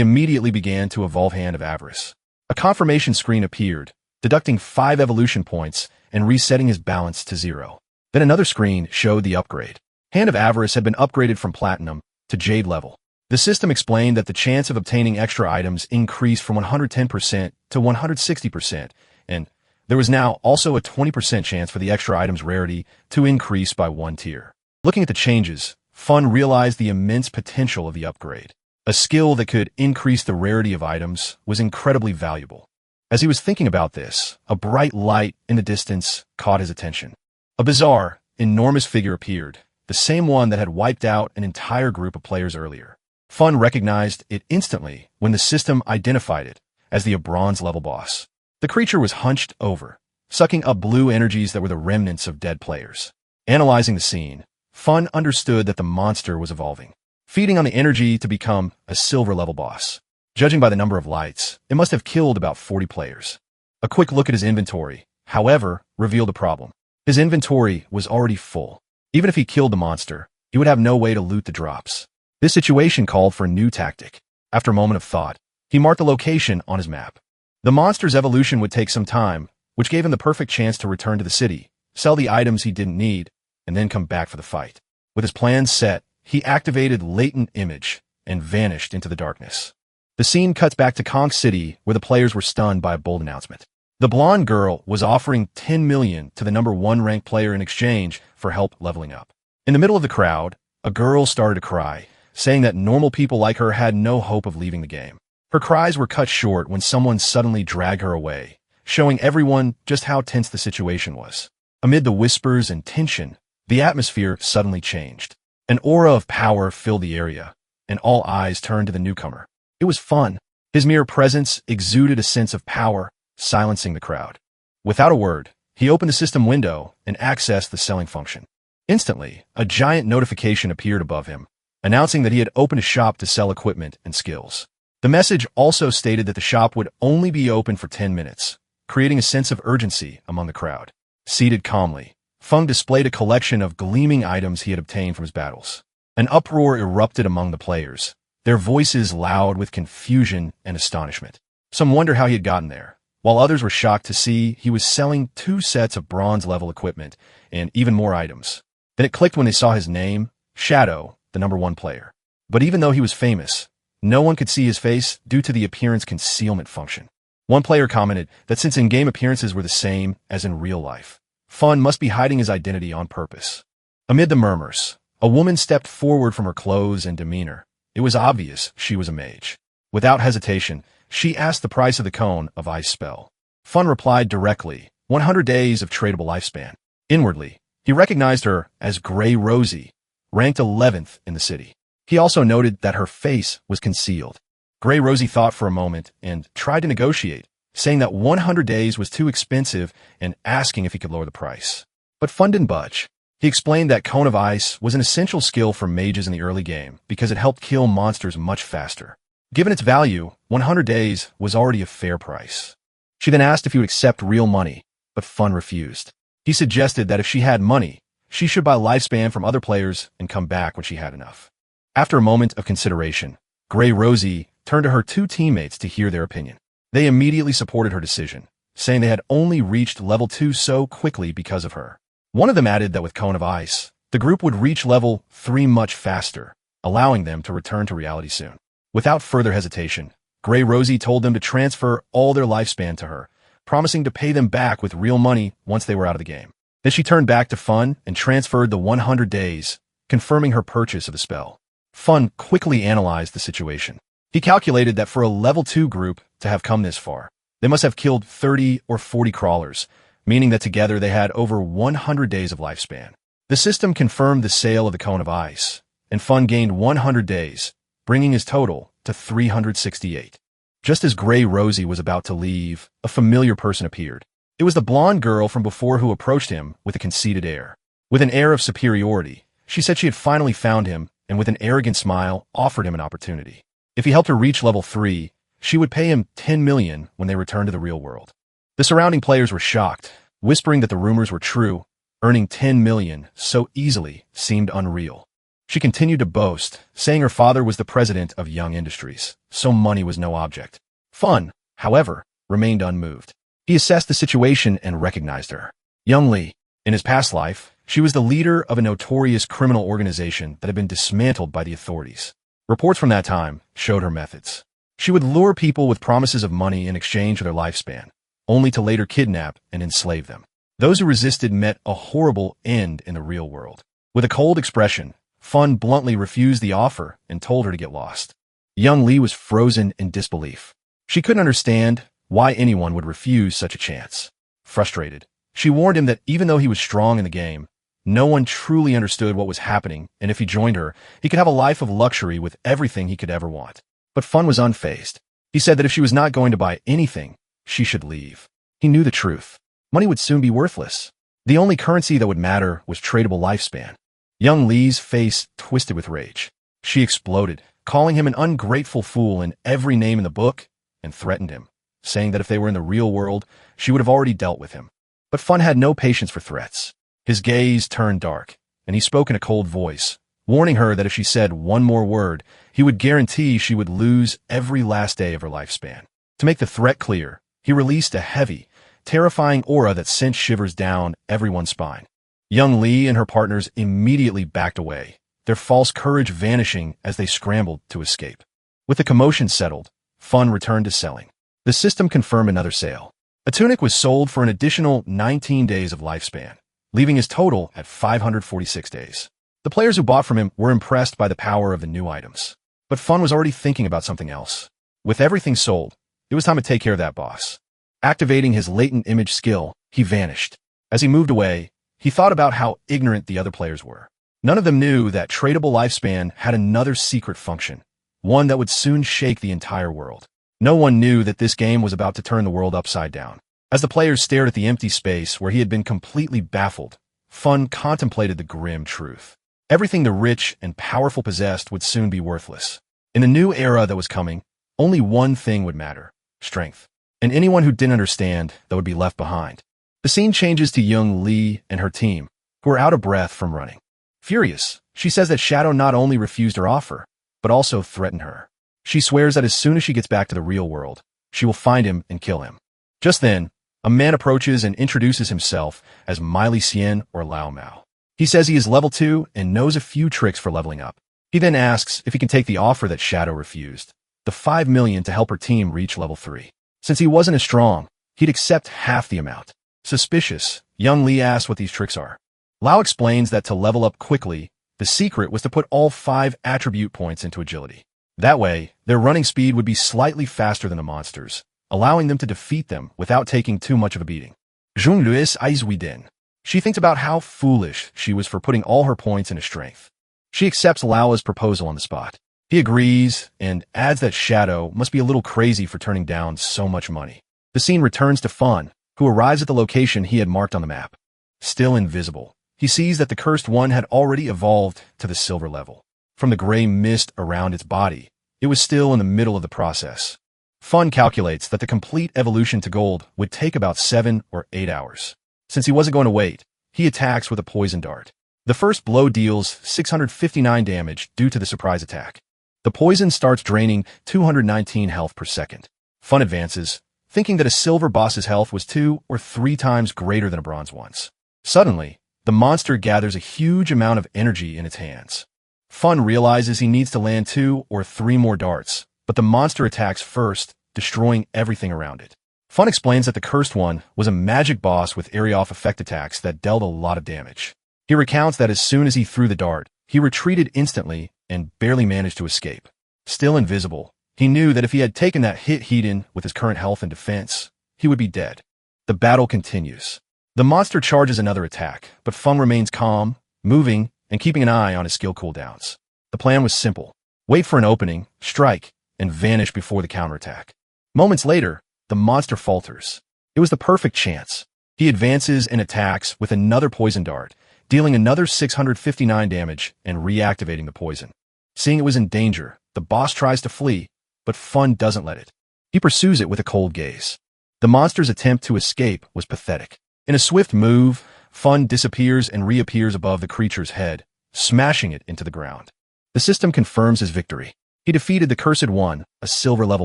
immediately began to evolve Hand of Avarice. A confirmation screen appeared, deducting 5 evolution points and resetting his balance to 0. Then another screen showed the upgrade. Hand of Avarice had been upgraded from Platinum to Jade level. The system explained that the chance of obtaining extra items increased from 110% to 160%, and there was now also a 20% chance for the extra item's rarity to increase by 1 tier. Looking at the changes, Fun realized the immense potential of the upgrade. A skill that could increase the rarity of items was incredibly valuable. As he was thinking about this, a bright light in the distance caught his attention. A bizarre, enormous figure appeared, the same one that had wiped out an entire group of players earlier. Fun recognized it instantly when the system identified it as the bronze level boss. The creature was hunched over, sucking up blue energies that were the remnants of dead players. Analyzing the scene, Fun understood that the monster was evolving, feeding on the energy to become a silver level boss. Judging by the number of lights, it must have killed about 40 players. A quick look at his inventory, however, revealed a problem. His inventory was already full. Even if he killed the monster, he would have no way to loot the drops. This situation called for a new tactic. After a moment of thought, he marked the location on his map. The monster's evolution would take some time, which gave him the perfect chance to return to the city, sell the items he didn't need, and then come back for the fight. With his plans set, he activated Latent Image and vanished into the darkness. The scene cuts back to Conch City, where the players were stunned by a bold announcement. The blonde girl was offering 10 million to the number 1 ranked player in exchange for help leveling up. In the middle of the crowd, a girl started to cry, saying that normal people like her had no hope of leaving the game. Her cries were cut short when someone suddenly dragged her away, showing everyone just how tense the situation was. Amid the whispers and tension, the atmosphere suddenly changed. An aura of power filled the area, and all eyes turned to the newcomer. It was Fun. His mere presence exuded a sense of power, silencing the crowd. Without a word, he opened the system window and accessed the selling function. Instantly, a giant notification appeared above him, announcing that he had opened a shop to sell equipment and skills. The message also stated that the shop would only be open for 10 minutes, creating a sense of urgency among the crowd. Seated calmly, Fung displayed a collection of gleaming items he had obtained from his battles. An uproar erupted among the players, their voices loud with confusion and astonishment. Some wondered how he had gotten there, while others were shocked to see he was selling 2 sets of bronze-level equipment and even more items. Then it clicked when they saw his name, Shadow, the number 1 player. But even though he was famous, no one could see his face due to the appearance concealment function. One player commented that since in-game appearances were the same as in real life, Fun must be hiding his identity on purpose. Amid the murmurs, a woman stepped forward from her clothes and demeanor. It was obvious she was a mage. Without hesitation, she asked the price of the cone of ice spell. Fun replied directly, 100 days of tradable lifespan. Inwardly, he recognized her as Grey Rosie, ranked 11th in the city. He also noted that her face was concealed. Grey Rosie thought for a moment and tried to negotiate, saying that 100 days was too expensive and asking if he could lower the price. But Fun didn't budge. He explained that Cone of Ice was an essential skill for mages in the early game because it helped kill monsters much faster. Given its value, 100 days was already a fair price. She then asked if he would accept real money, but Fun refused. He suggested that if she had money, she should buy lifespan from other players and come back when she had enough. After a moment of consideration, Grey Rosie turned to her 2 teammates to hear their opinion. They immediately supported her decision, saying they had only reached level 2 so quickly because of her. One of them added that with Cone of Ice, the group would reach level 3 much faster, allowing them to return to reality soon. Without further hesitation, Grey Rosie told them to transfer all their lifespan to her, promising to pay them back with real money once they were out of the game. Then she turned back to Fun and transferred the 100 days, confirming her purchase of the spell. Fun quickly analyzed the situation. He calculated that for a level 2 group to have come this far, they must have killed 30 or 40 crawlers, meaning that together they had over 100 days of lifespan. The system confirmed the sale of the Cone of Ice, and Fun gained 100 days, bringing his total to 368. Just as Grey Rosie was about to leave, a familiar person appeared. It was the blonde girl from before who approached him with a conceited air. With an air of superiority, she said she had finally found him, and with an arrogant smile, offered him an opportunity. If he helped her reach level 3, she would pay him 10 million when they returned to the real world. The surrounding players were shocked, whispering that the rumors were true. Earning 10 million so easily seemed unreal. She continued to boast, saying her father was the president of Young Industries, so money was no object. Fun, however, remained unmoved. He assessed the situation and recognized her. Young Lee. In his past life, she was the leader of a notorious criminal organization that had been dismantled by the authorities. Reports from that time showed her methods. She would lure people with promises of money in exchange for their lifespan, only to later kidnap and enslave them. Those who resisted met a horrible end in the real world. With a cold expression, Fun bluntly refused the offer and told her to get lost. Young Lee was frozen in disbelief. She couldn't understand why anyone would refuse such a chance. Frustrated, she warned him that even though he was strong in the game, no one truly understood what was happening, and if he joined her, he could have a life of luxury with everything he could ever want. But Fun was unfazed. He said that if she was not going to buy anything, she should leave. He knew the truth. Money would soon be worthless. The only currency that would matter was tradable lifespan. Young Lee's face twisted with rage. She exploded, calling him an ungrateful fool in every name in the book, and threatened him, saying that if they were in the real world, she would have already dealt with him. But Fun had no patience for threats. His gaze turned dark, and he spoke in a cold voice, warning her that if she said one more word, he would guarantee she would lose every last day of her lifespan. To make the threat clear, he released a heavy, terrifying aura that sent shivers down everyone's spine. Young Lee and her partners immediately backed away, their false courage vanishing as they scrambled to escape. With the commotion settled, Fun returned to selling. The system confirmed another sale. A tunic was sold for an additional 19 days of lifespan, leaving his total at 546 days. The players who bought from him were impressed by the power of the new items. But Fun was already thinking about something else. With everything sold, it was time to take care of that boss. Activating his latent image skill, he vanished. As he moved away, he thought about how ignorant the other players were. None of them knew that tradable lifespan had another secret function, one that would soon shake the entire world. No one knew that this game was about to turn the world upside down. As the players stared at the empty space where he had been completely baffled, Fun contemplated the grim truth. Everything the rich and powerful possessed would soon be worthless. In the new era that was coming, only one thing would matter: strength. And anyone who didn't understand that would be left behind. The scene changes to Young Lee and her team, who are out of breath from running. Furious, she says that Shadow not only refused her offer, but also threatened her. She swears that as soon as she gets back to the real world, she will find him and kill him. Just then, a man approaches and introduces himself as Miley Cien or Lao Mao. He says he is level 2 and knows a few tricks for leveling up. He then asks if he can take the offer that Shadow refused, the 5 million to help her team reach level 3. Since he wasn't as strong, he'd accept half the amount. Suspicious, Young Lee asks what these tricks are. Lao explains that to level up quickly, the secret was to put all 5 attribute points into agility. That way, their running speed would be slightly faster than the monsters, allowing them to defeat them without taking too much of a beating. Jung Luis eyes Widen. She thinks about how foolish she was for putting all her points into strength. She accepts Lao's proposal on the spot. He agrees and adds that Shadow must be a little crazy for turning down so much money. The scene returns to Fun, who arrives at the location he had marked on the map. Still invisible, he sees that the Cursed One had already evolved to the silver level. From the gray mist around its body, it was still in the middle of the process. Fun calculates that the complete evolution to gold would take about 7 or 8 hours. Since he wasn't going to wait, he attacks with a poison dart. The first blow deals 659 damage due to the surprise attack. The poison starts draining 219 health per second. Fun advances, thinking that a silver boss's health was 2 or 3 times greater than a bronze one's. Suddenly, the monster gathers a huge amount of energy in its hands. Fun realizes he needs to land 2 or 3 more darts, but the monster attacks first, destroying everything around it. Fun explains that the Cursed One was a magic boss with area-off effect attacks that dealt a lot of damage. He recounts that as soon as he threw the dart, he retreated instantly and barely managed to escape. Still invisible, he knew that if he had taken that hit Hedon with his current health and defense, he would be dead. The battle continues. The monster charges another attack, but Fun remains calm, moving, and keeping an eye on his skill cooldowns. The plan was simple: wait for an opening, strike, and vanish before the counterattack. Moments later, the monster falters. It was the perfect chance. He advances and attacks with another poison dart, dealing another 659 damage and reactivating the poison. Seeing it was in danger, the boss tries to flee, but Fun doesn't let it. He pursues it with a cold gaze. The monster's attempt to escape was pathetic. In a swift move, Fun disappears and reappears above the creature's head, smashing it into the ground. The system confirms his victory. He defeated the Cursed One, a silver-level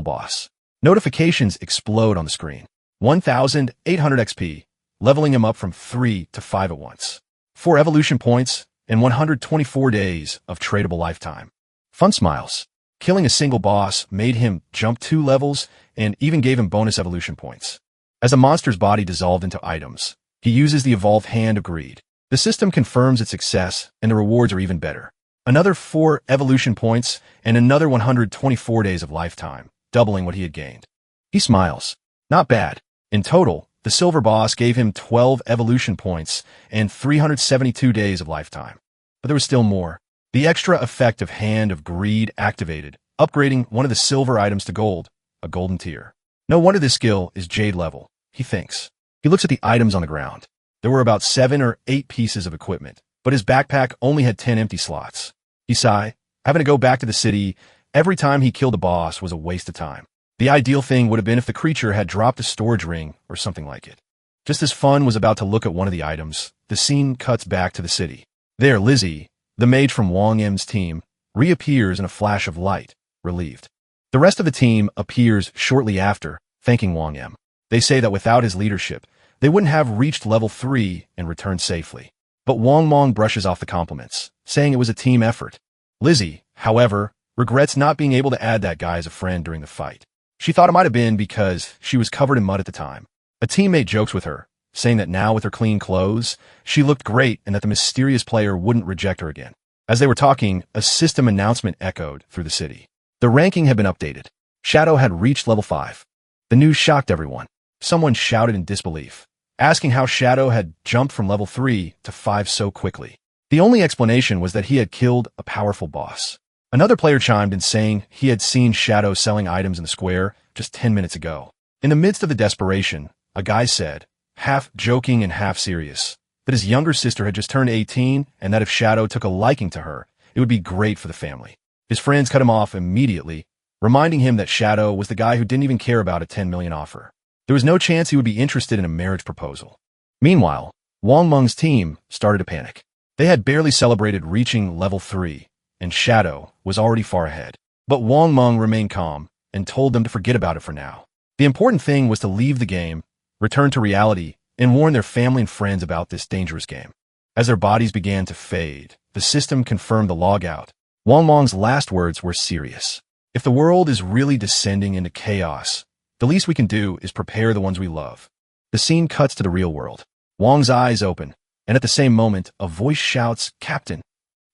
boss. Notifications explode on the screen. 1,800 XP, leveling him up from 3 to 5 at once. 4 evolution points and 124 days of tradable lifetime. Fun smiles. Killing a single boss made him jump 2 levels and even gave him bonus evolution points. As a monster's body dissolved into items, he uses the evolved Hand of Greed. The system confirms its success, and the rewards are even better. Another 4 evolution points and another 124 days of lifetime, doubling what he had gained. He smiles. Not bad. In total, the silver boss gave him 12 evolution points and 372 days of lifetime. But there was still more. The extra effect of Hand of Greed activated, upgrading one of the silver items to gold, a golden tier. No wonder this skill is Jade level, he thinks. He looks at the items on the ground. There were about 7 or 8 pieces of equipment, but his backpack only had 10 empty slots. He sighed. Having to go back to the city every time he killed a boss was a waste of time. The ideal thing would have been if the creature had dropped a storage ring or something like it. Just as Fun was about to look at one of the items, the scene cuts back to the city. There, Lizzie, the mage from Wang M's team, reappears in a flash of light, relieved. The rest of the team appears shortly after, thanking Wang M. They say that without his leadership, they wouldn't have reached level 3 and returned safely. But Wang Mong brushes off the compliments, saying it was a team effort. Lizzie, however, regrets not being able to add that guy as a friend during the fight. She thought it might have been because she was covered in mud at the time. A teammate jokes with her, saying that now with her clean clothes, she looked great and that the mysterious player wouldn't reject her again. As they were talking, a system announcement echoed through the city. The ranking had been updated. Shadow had reached level 5. The news shocked everyone. Someone shouted in disbelief, asking how Shadow had jumped from level 3 to 5 so quickly. The only explanation was that he had killed a powerful boss. Another player chimed in saying he had seen Shadow selling items in the square just 10 minutes ago. In the midst of the desperation, a guy said, half joking and half serious, that his younger sister had just turned 18 and that if Shadow took a liking to her, it would be great for the family. His friends cut him off immediately, reminding him that Shadow was the guy who didn't even care about a 10 million offer. There was no chance he would be interested in a marriage proposal. Meanwhile, Wang Meng's team started to panic. They had barely celebrated reaching level 3, and Shadow was already far ahead. But Wang Meng remained calm and told them to forget about it for now. The important thing was to leave the game, return to reality, and warn their family and friends about this dangerous game. As their bodies began to fade, the system confirmed the logout. Wang Meng's last words were serious. If the world is really descending into chaos, the least we can do is prepare the ones we love. The scene cuts to the real world. Wang's eyes open, and at the same moment, a voice shouts, "Captain!"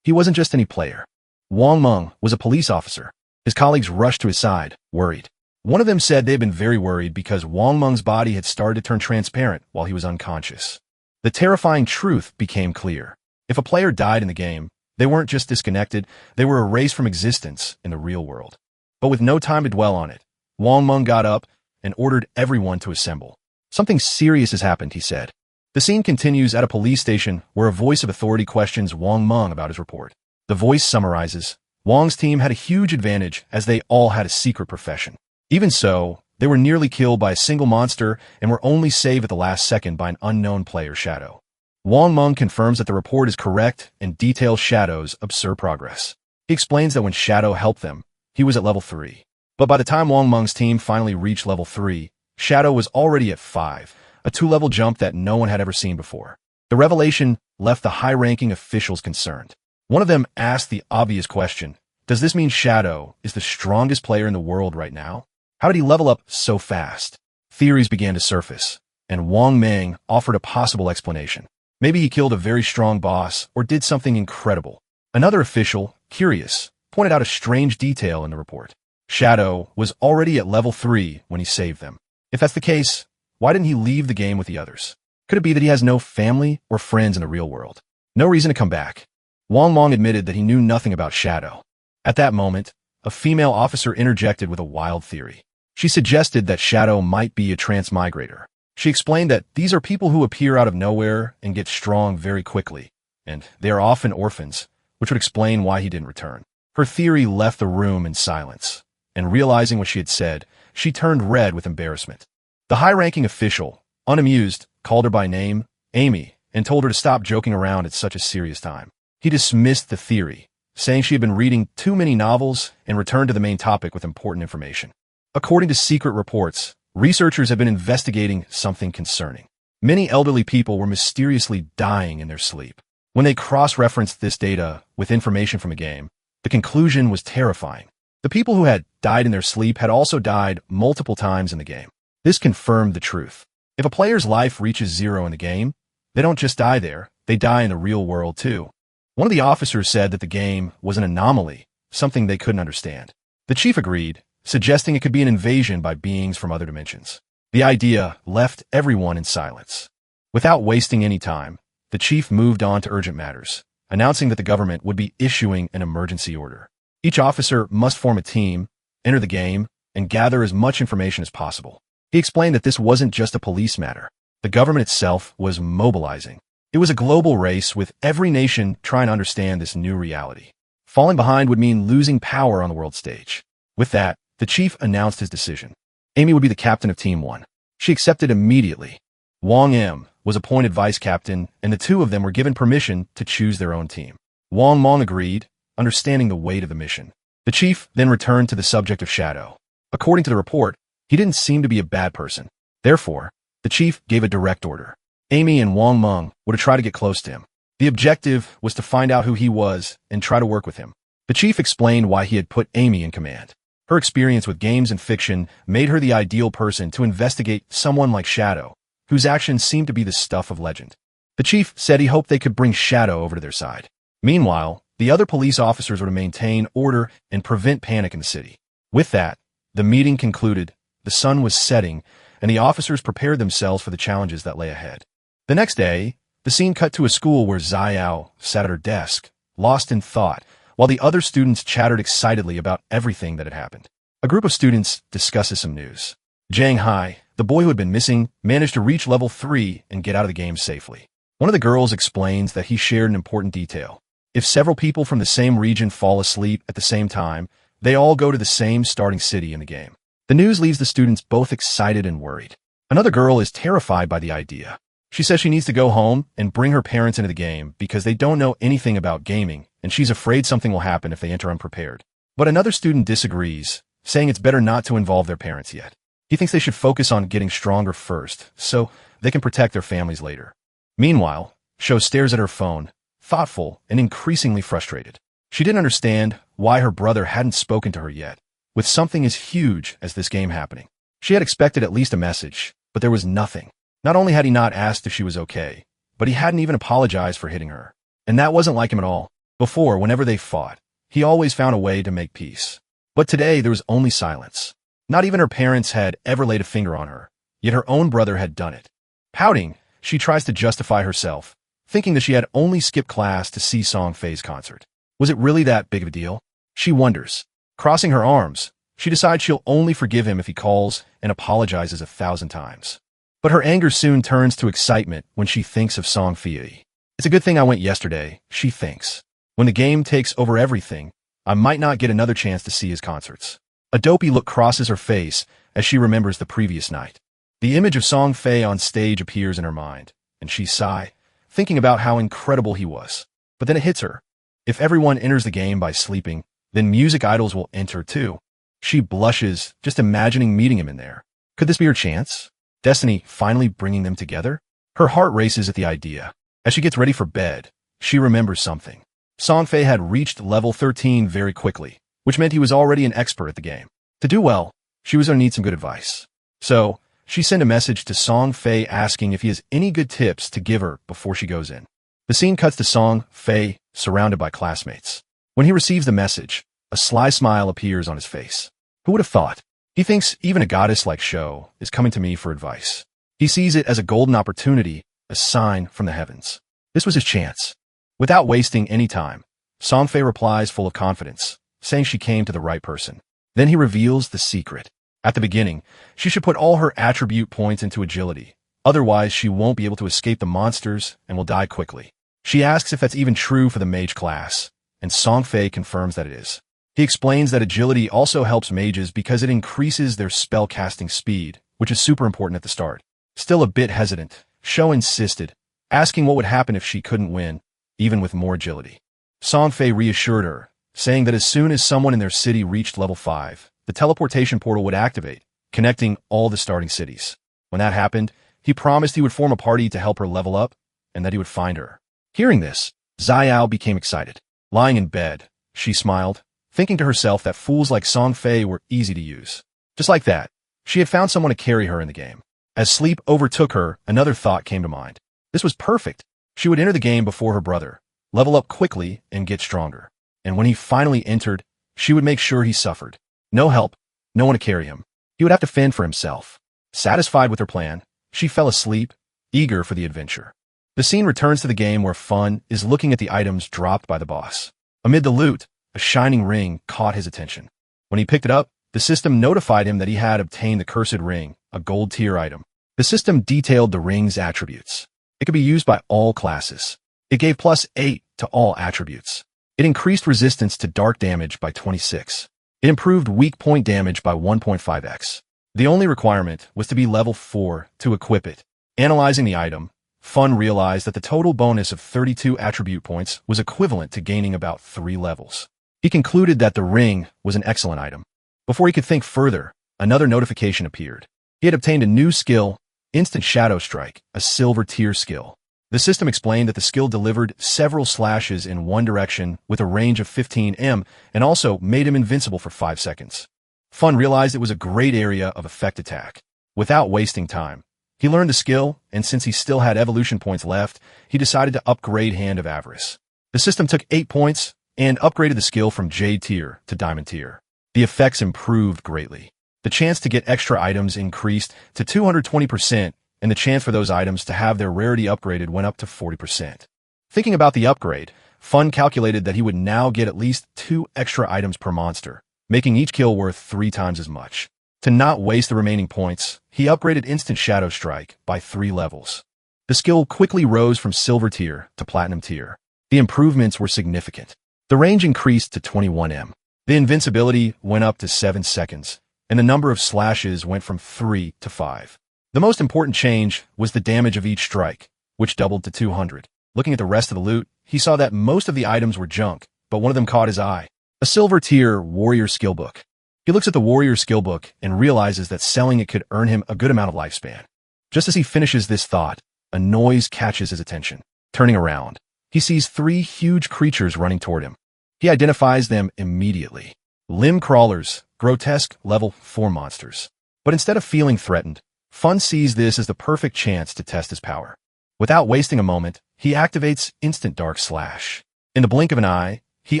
He wasn't just any player. Wang Meng was a police officer. His colleagues rushed to his side, worried. One of them said they had been very worried because Wang Meng's body had started to turn transparent while he was unconscious. The terrifying truth became clear. If a player died in the game, they weren't just disconnected, they were erased from existence in the real world. But with no time to dwell on it, Wang Meng got up and ordered everyone to assemble. Something serious has happened, he said. The scene continues at a police station where a voice of authority questions Wang Meng about his report. The voice summarizes, Wang's team had a huge advantage as they all had a secret profession. Even so, they were nearly killed by a single monster and were only saved at the last second by an unknown player, Shadow. Wang Meng confirms that the report is correct and details Shadow's absurd progress. He explains that when Shadow helped them, he was at level 3. But by the time Wang Meng's team finally reached level 3, Shadow was already at 5, a 2-level jump that no one had ever seen before. The revelation left the high-ranking officials concerned. One of them asked the obvious question, does this mean Shadow is the strongest player in the world right now? How did he level up so fast? Theories began to surface, and Wang Meng offered a possible explanation. Maybe he killed a very strong boss or did something incredible. Another official, curious, pointed out a strange detail in the report. Shadow was already at level 3 when he saved them. If that's the case, why didn't he leave the game with the others? Could it be that he has no family or friends in the real world? No reason to come back. Wang Meng admitted that he knew nothing about Shadow. At that moment, a female officer interjected with a wild theory. She suggested that Shadow might be a transmigrator. She explained that these are people who appear out of nowhere and get strong very quickly, and they are often orphans, which would explain why he didn't return. Her theory left the room in silence, and realizing what she had said, she turned red with embarrassment. The high-ranking official, unamused, called her by name, Amy, and told her to stop joking around at such a serious time. He dismissed the theory, saying she had been reading too many novels, and returned to the main topic with important information. According to secret reports, researchers have been investigating something concerning. Many elderly people were mysteriously dying in their sleep. When they cross-referenced this data with information from a game, the conclusion was terrifying. The people who had died in their sleep had also died multiple times in the game. This confirmed the truth. If a player's life reaches 0 in the game, they don't just die there, they die in the real world too. One of the officers said that the game was an anomaly, something they couldn't understand. The chief agreed, suggesting it could be an invasion by beings from other dimensions. The idea left everyone in silence. Without wasting any time, the chief moved on to urgent matters, announcing that the government would be issuing an emergency order. Each officer must form a team, enter the game, and gather as much information as possible. He explained that this wasn't just a police matter. The government itself was mobilizing. It was a global race with every nation trying to understand this new reality. Falling behind would mean losing power on the world stage. With that, the chief announced his decision. Amy would be the captain of Team 1. She accepted immediately. Wang M was appointed vice captain, and the two of them were given permission to choose their own team. Wang Meng agreed, understanding the weight of the mission. The chief then returned to the subject of Shadow. According to the report, he didn't seem to be a bad person. Therefore, the chief gave a direct order. Amy and Wang Meng were to try to get close to him. The objective was to find out who he was and try to work with him. The chief explained why he had put Amy in command. Her experience with games and fiction made her the ideal person to investigate someone like Shadow, whose actions seemed to be the stuff of legend. The chief said he hoped they could bring Shadow over to their side. Meanwhile, the other police officers were to maintain order and prevent panic in the city. With that, the meeting concluded, the sun was setting, and the officers prepared themselves for the challenges that lay ahead. The next day, the scene cut to a school where Xiao sat at her desk, lost in thought, while the other students chattered excitedly about everything that had happened. A group of students discusses some news. Zhang Hai, the boy who had been missing, managed to reach level 3 and get out of the game safely. One of the girls explains that he shared an important detail. If several people from the same region fall asleep at the same time, they all go to the same starting city in the game. The news leaves the students both excited and worried. Another girl is terrified by the idea. She says she needs to go home and bring her parents into the game because they don't know anything about gaming, and she's afraid something will happen if they enter unprepared. But another student disagrees, saying it's better not to involve their parents yet. He thinks they should focus on getting stronger first, so they can protect their families later. Meanwhile, Sho stares at her phone, thoughtful and increasingly frustrated. She didn't understand why her brother hadn't spoken to her yet, with something as huge as this game happening. She had expected at least a message, but there was nothing. Not only had he not asked if she was okay, but he hadn't even apologized for hitting her. And that wasn't like him at all. Before, whenever they fought, he always found a way to make peace. But today, there was only silence. Not even her parents had ever laid a finger on her, yet her own brother had done it. Pouting, she tries to justify herself, thinking that she had only skipped class to see Song Fei's concert. Was it really that big of a deal? She wonders. Crossing her arms, she decides she'll only forgive him if he calls and apologizes 1,000 times. But her anger soon turns to excitement when she thinks of Song Fei. It's a good thing I went yesterday, she thinks. When the game takes over everything, I might not get another chance to see his concerts. A dopey look crosses her face as she remembers the previous night. The image of Song Fei on stage appears in her mind, and she sighs, thinking about how incredible he was. But then it hits her. If everyone enters the game by sleeping, then music idols will enter too. She blushes just imagining meeting him in there. Could this be her chance? Destiny finally bringing them together? Her heart races at the idea. As she gets ready for bed, she remembers something. Song Fei had reached level 13 very quickly, which meant he was already an expert at the game. To do well, she was going to need some good advice. So, she sent a message to Song Fei asking if he has any good tips to give her before she goes in. The scene cuts to Song Fei surrounded by classmates. When he receives the message, a sly smile appears on his face. Who would have thought? He thinks even a goddess like Sho is coming to me for advice. He sees it as a golden opportunity, a sign from the heavens. This was his chance. Without wasting any time, Song Fei replies full of confidence, saying she came to the right person. Then he reveals the secret. At the beginning, she should put all her attribute points into agility. Otherwise, she won't be able to escape the monsters and will die quickly. She asks if that's even true for the mage class, and Song Fei confirms that it is. He explains that agility also helps mages because it increases their spell casting speed, which is super important at the start. Still a bit hesitant, Shou insisted, asking what would happen if she couldn't win, even with more agility. Songfei reassured her, saying that as soon as someone in their city reached level 5, the teleportation portal would activate, connecting all the starting cities. When that happened, he promised he would form a party to help her level up, and that he would find her. Hearing this, Xiao became excited. Lying in bed, she smiled, thinking to herself that fools like Songfei were easy to use. Just like that, she had found someone to carry her in the game. As sleep overtook her, another thought came to mind. This was perfect. She would enter the game before her brother, level up quickly, and get stronger. And when he finally entered, she would make sure he suffered. No help, no one to carry him. He would have to fend for himself. Satisfied with her plan, she fell asleep, eager for the adventure. The scene returns to the game where Fun is looking at the items dropped by the boss. Amid the loot, a shining ring caught his attention. When he picked it up, the system notified him that he had obtained the cursed ring, a gold-tier item. The system detailed the ring's attributes. It could be used by all classes. It gave +8 to all attributes. It increased resistance to dark damage by 26. It improved weak point damage by 1.5x. The only requirement was to be level 4 to equip it. Analyzing the item, Fun realized that the total bonus of 32 attribute points was equivalent to gaining about 3 levels. He concluded that the ring was an excellent item. Before he could think further, another notification appeared. He had obtained a new skill, Instant Shadow Strike, a silver tier skill. The system explained that the skill delivered several slashes in one direction with a range of 15 m and also made him invincible for 5 seconds. Fun realized it was a great area of effect attack. Without wasting time, he learned the skill, and since he still had evolution points left, he decided to upgrade Hand of Avarice. The system took 8 points and upgraded the skill from Jade tier to Diamond tier. The effects improved greatly. The chance to get extra items increased to 220%, and the chance for those items to have their rarity upgraded went up to 40%. Thinking about the upgrade, Fun calculated that he would now get at least 2 extra items per monster, making each kill worth 3 times as much. To not waste the remaining points, he upgraded Instant Shadow Strike by 3 levels. The skill quickly rose from Silver tier to Platinum tier. The improvements were significant. The range increased to 21 m. The invincibility went up to 7 seconds, and the number of slashes went from 3 to 5. The most important change was the damage of each strike, which doubled to 200. Looking at the rest of the loot, he saw that most of the items were junk, but one of them caught his eye. A Silver tier Warrior Skill Book. He looks at the Warrior Skill Book and realizes that selling it could earn him a good amount of lifespan. Just as he finishes this thought, a noise catches his attention. Turning around, he sees 3 huge creatures running toward him. He identifies them immediately. Limb crawlers, grotesque level 4 monsters. But instead of feeling threatened, Fun sees this as the perfect chance to test his power. Without wasting a moment, he activates Instant Dark Slash. In the blink of an eye, he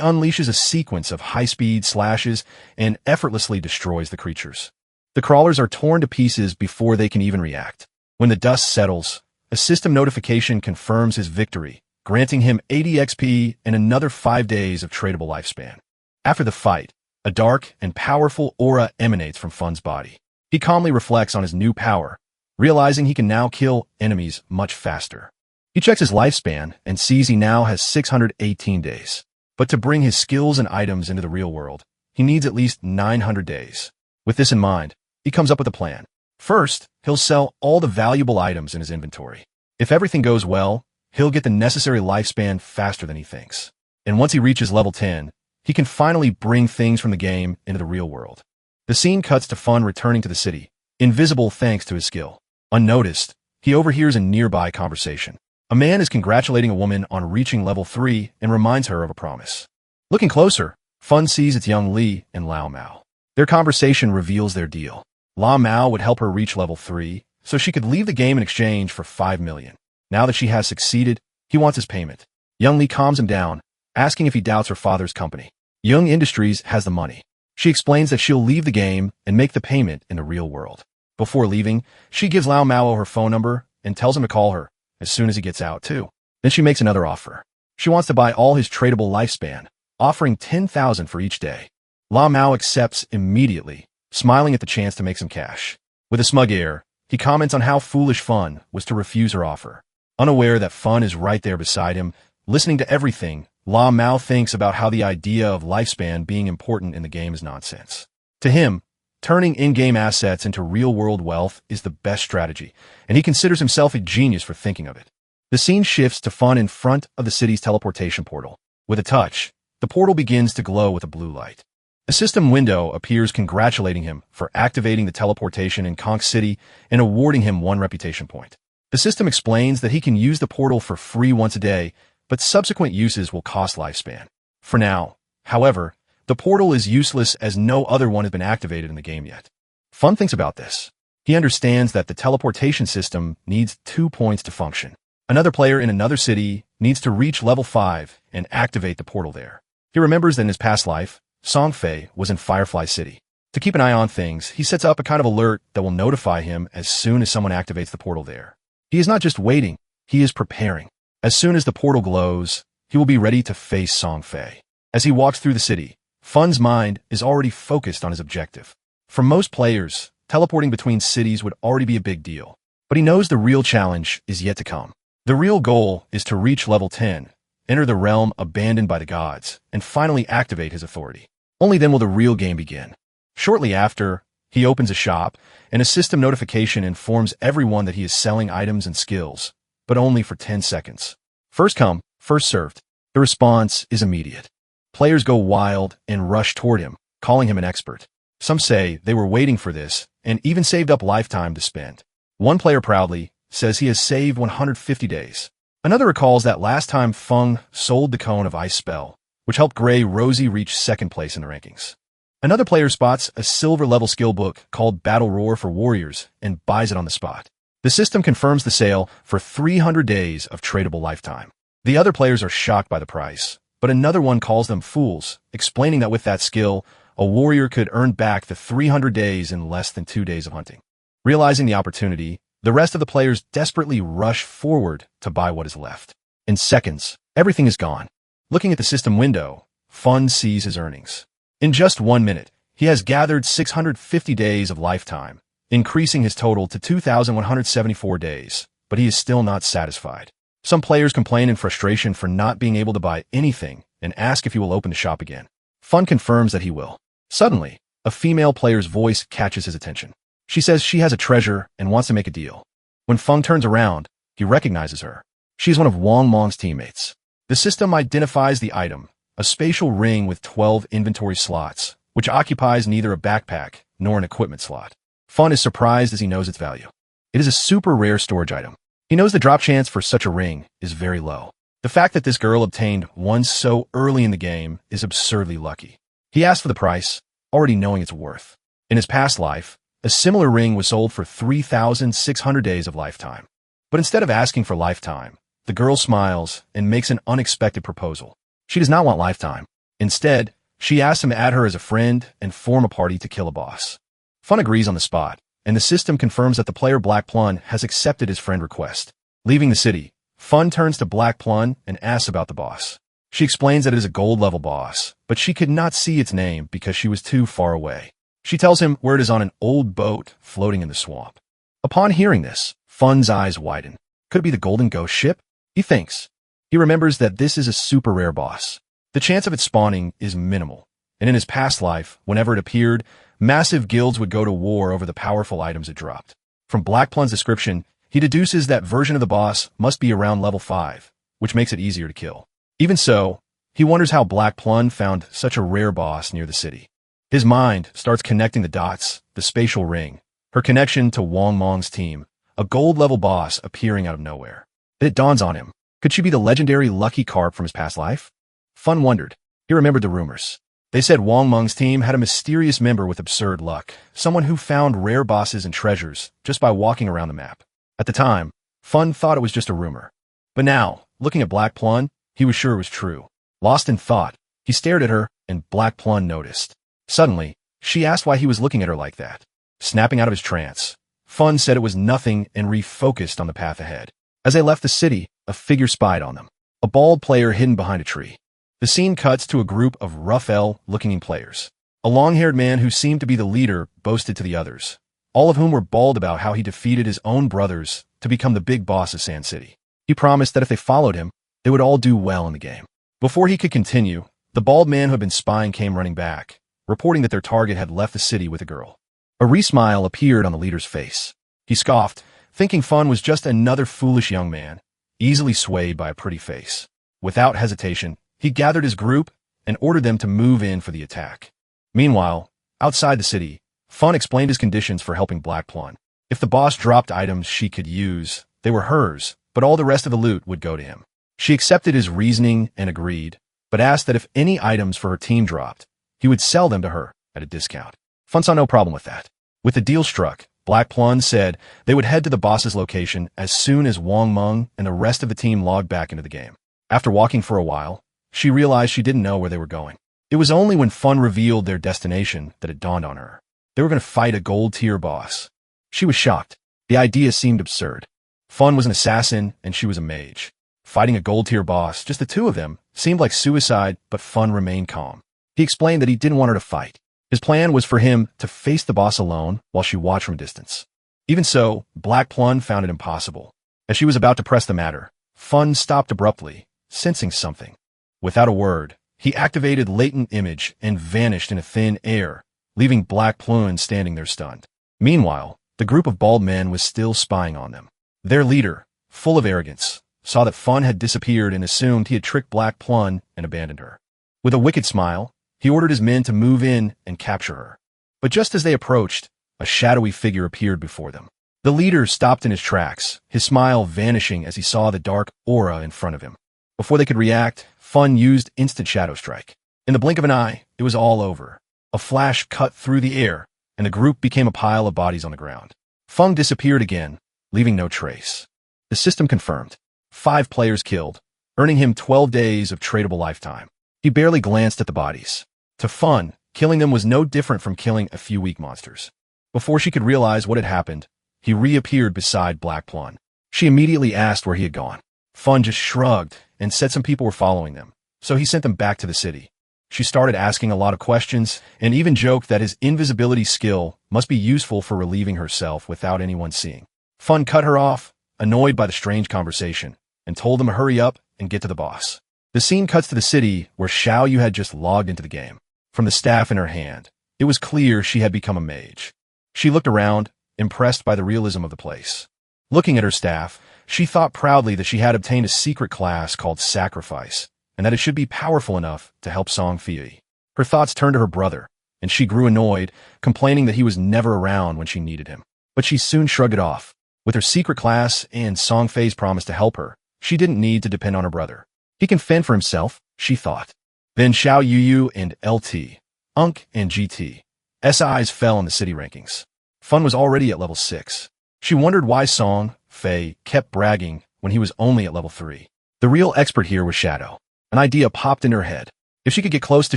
unleashes a sequence of high-speed slashes and effortlessly destroys the creatures. The crawlers are torn to pieces before they can even react. When the dust settles, a system notification confirms his victory, granting him 80 XP and another 5 days of tradable lifespan. After the fight, a dark and powerful aura emanates from Fun's body. He calmly reflects on his new power, realizing he can now kill enemies much faster. He checks his lifespan and sees he now has 618 days. But to bring his skills and items into the real world, he needs at least 900 days. With this in mind, he comes up with a plan. First, he'll sell all the valuable items in his inventory. If everything goes well, he'll get the necessary lifespan faster than he thinks. And once he reaches level 10, he can finally bring things from the game into the real world. The scene cuts to Fun returning to the city, invisible thanks to his skill. Unnoticed, he overhears a nearby conversation. A man is congratulating a woman on reaching level 3 and reminds her of a promise. Looking closer, Fun sees it's young Li and Lao Mao. Their conversation reveals their deal. Lao Mao would help her reach level 3, so she could leave the game in exchange for 5 million. Now that she has succeeded, he wants his payment. Young Li calms him down, asking if he doubts her father's company. Young Industries has the money. She explains that she'll leave the game and make the payment in the real world. Before leaving, she gives Lao Mao her phone number and tells him to call her as soon as he gets out, too. Then she makes another offer. She wants to buy all his tradable lifespan, offering 10,000 for each day. Lao Mao accepts immediately, smiling at the chance to make some cash. With a smug air, he comments on how foolish Fun was to refuse her offer. Unaware that Fun is right there beside him, listening to everything, Lao Mao thinks about how the idea of lifespan being important in the game is nonsense. To him, Turning in-game assets into real-world wealth is the best strategy, and he considers himself a genius for thinking of it. The scene shifts to Fun in front of the city's teleportation portal. With a touch, the portal begins to glow with a blue light. A system window appears congratulating him for activating the teleportation in Conch City and awarding him 1 reputation point. The system explains that he can use the portal for free once a day, but subsequent uses will cost lifespan. For now, however, the portal is useless as no other one has been activated in the game yet. Fun thinks about this. He understands that the teleportation system needs 2 points to function. Another player in another city needs to reach level 5 and activate the portal there. He remembers that in his past life, Songfei was in Firefly City. To keep an eye on things, he sets up a kind of alert that will notify him as soon as someone activates the portal there. He is not just waiting, he is preparing. As soon as the portal glows, he will be ready to face Songfei. As he walks through the city, Fun's mind is already focused on his objective. For most players, teleporting between cities would already be a big deal. But he knows the real challenge is yet to come. The real goal is to reach level 10, enter the realm abandoned by the gods, and finally activate his authority. Only then will the real game begin. Shortly after, he opens a shop, and a system notification informs everyone that he is selling items and skills, but only for 10 seconds. First come, first served. The response is immediate. Players go wild and rush toward him, calling him an expert. Some say they were waiting for this and even saved up lifetime to spend. One player proudly says he has saved 150 days. Another recalls that last time Feng sold the Cone of Ice spell, which helped Grey Rosie reach 2nd place in the rankings. Another player spots a silver-level skill book called Battle Roar for Warriors and buys it on the spot. The system confirms the sale for 300 days of tradable lifetime. The other players are shocked by the price, but another one calls them fools, explaining that with that skill, a warrior could earn back the 300 days in less than 2 days of hunting. Realizing the opportunity, the rest of the players desperately rush forward to buy what is left. In seconds, everything is gone. Looking at the system window, Fun sees his earnings. In just 1 minute, he has gathered 650 days of lifetime, increasing his total to 2,174 days, but he is still not satisfied. Some players complain in frustration for not being able to buy anything and ask if he will open the shop again. Fun confirms that he will. Suddenly, a female player's voice catches his attention. She says she has a treasure and wants to make a deal. When Feng turns around, he recognizes her. She is one of Wang Mong's teammates. The system identifies the item, a spatial ring with 12 inventory slots, which occupies neither a backpack nor an equipment slot. Fun is surprised as he knows its value. It is a super rare storage item. He knows the drop chance for such a ring is very low. The fact that this girl obtained one so early in the game is absurdly lucky. He asks for the price, already knowing its worth. In his past life, a similar ring was sold for 3,600 days of lifetime. But instead of asking for lifetime, the girl smiles and makes an unexpected proposal. She does not want lifetime. Instead, she asks him to add her as a friend and form a party to kill a boss. Fun agrees on the spot, and the system confirms that the player Black Plun has accepted his friend request. Leaving the city, Fun turns to Black Plun and asks about the boss. She explains that it is a gold-level boss, but she could not see its name because she was too far away. She tells him where it is on an old boat floating in the swamp. Upon hearing this, Fun's eyes widen. Could it be the Golden Ghost ship? He thinks. He remembers that this is a super rare boss. The chance of it spawning is minimal, and in his past life, whenever it appeared, massive guilds would go to war over the powerful items it dropped. From Black Plun's description, he deduces that version of the boss must be around level 5, which makes it easier to kill. Even so, he wonders how Black Plun found such a rare boss near the city. His mind starts connecting the dots, the spatial ring, her connection to Wang Mong's team, a gold-level boss appearing out of nowhere. Then it dawns on him. Could she be the legendary Lucky Carp from his past life? Fun wondered. He remembered the rumors. They said Wang Meng's team had a mysterious member with absurd luck, someone who found rare bosses and treasures just by walking around the map. At the time, Fun thought it was just a rumor. But now, looking at Black Plun, he was sure it was true. Lost in thought, he stared at her, and Black Plun noticed. Suddenly, she asked why he was looking at her like that. Snapping out of his trance, Fun said it was nothing and refocused on the path ahead. As they left the city, a figure spied on them. A bald player hidden behind a tree. The scene cuts to a group of rough L-looking players. A long-haired man who seemed to be the leader boasted to the others, all of whom were bald about how he defeated his own brothers to become the big boss of Sand City. He promised that if they followed him, they would all do well in the game. Before he could continue, the bald man who had been spying came running back, reporting that their target had left the city with a girl. A re-smile appeared on the leader's face. He scoffed, thinking Fun was just another foolish young man, easily swayed by a pretty face. Without hesitation, he gathered his group and ordered them to move in for the attack. Meanwhile, outside the city, Fun explained his conditions for helping Black Plum. If the boss dropped items she could use, they were hers, but all the rest of the loot would go to him. She accepted his reasoning and agreed, but asked that if any items for her team dropped, he would sell them to her at a discount. Fun saw no problem with that. With the deal struck, Black Plum said they would head to the boss's location as soon as Wang Meng and the rest of the team logged back into the game. After walking for a while, she realized she didn't know where they were going. It was only when Fun revealed their destination that it dawned on her. They were going to fight a gold-tier boss. She was shocked. The idea seemed absurd. Fun was an assassin, and she was a mage. Fighting a gold-tier boss, just the two of them, seemed like suicide, but Fun remained calm. He explained that he didn't want her to fight. His plan was for him to face the boss alone while she watched from a distance. Even so, Black Plum found it impossible. As she was about to press the matter, Fun stopped abruptly, sensing something. Without a word, he activated latent image and vanished in a thin air, leaving Black Plum standing there stunned. Meanwhile, the group of bald men was still spying on them. Their leader, full of arrogance, saw that Fun had disappeared and assumed he had tricked Black Plum and abandoned her. With a wicked smile, he ordered his men to move in and capture her. But just as they approached, a shadowy figure appeared before them. The leader stopped in his tracks, his smile vanishing as he saw the dark aura in front of him. Before they could react, Fun used instant shadow strike. In the blink of an eye, it was all over. A flash cut through the air, and the group became a pile of bodies on the ground. Fung disappeared again, leaving no trace. The system confirmed. 5 players killed, earning him 12 days of tradable lifetime. He barely glanced at the bodies. To Fun, killing them was no different from killing a few weak monsters. Before she could realize what had happened, he reappeared beside Black Plum. She immediately asked where he had gone. Fun just shrugged and said some people were following them, so he sent them back to the city. She started asking a lot of questions and even joked that his invisibility skill must be useful for relieving herself without anyone seeing. Fun cut her off, annoyed by the strange conversation, and told him to hurry up and get to the boss. The scene cuts to the city where Xiao Yu had just logged into the game. From the staff in her hand, it was clear she had become a mage. She looked around, impressed by the realism of the place. Looking at her staff, she thought proudly that she had obtained a secret class called Sacrifice, and that it should be powerful enough to help Song Fei. Her thoughts turned to her brother, and she grew annoyed, complaining that he was never around when she needed him. But she soon shrugged it off. With her secret class and Song Fei's promise to help her, she didn't need to depend on her brother. He can fend for himself, she thought. Then Xiao Yu and LT, Unk and GT. SI's fell in the city rankings. Fun was already at level 6. She wondered why Song Fei kept bragging when he was only at level 3. The real expert here was Shadow. An idea popped in her head. If she could get close to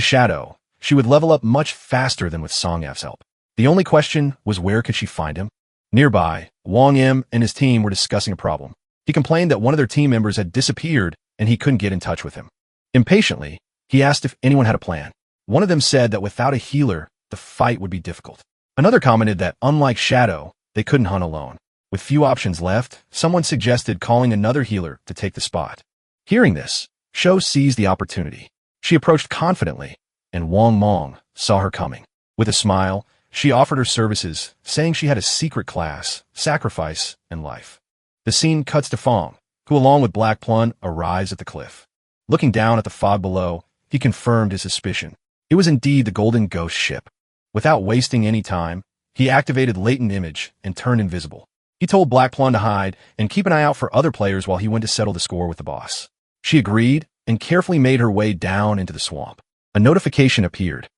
Shadow, she would level up much faster than with Song F's help. The only question was where could she find him? Nearby, Wang M and his team were discussing a problem. He complained that one of their team members had disappeared and he couldn't get in touch with him. Impatiently, he asked if anyone had a plan. One of them said that without a healer, the fight would be difficult. Another commented that, unlike Shadow, they couldn't hunt alone. With few options left, someone suggested calling another healer to take the spot. Hearing this, Shou seized the opportunity. She approached confidently, and Wang Meng saw her coming. With a smile, she offered her services, saying she had a secret class, Sacrifice, and Life. The scene cuts to Fong, who along with Black Plum arrives at the cliff. Looking down at the fog below, he confirmed his suspicion. It was indeed the Golden Ghost ship. Without wasting any time, he activated latent image and turned invisible. He told Black Plum to hide and keep an eye out for other players while he went to settle the score with the boss. She agreed and carefully made her way down into the swamp. A notification appeared.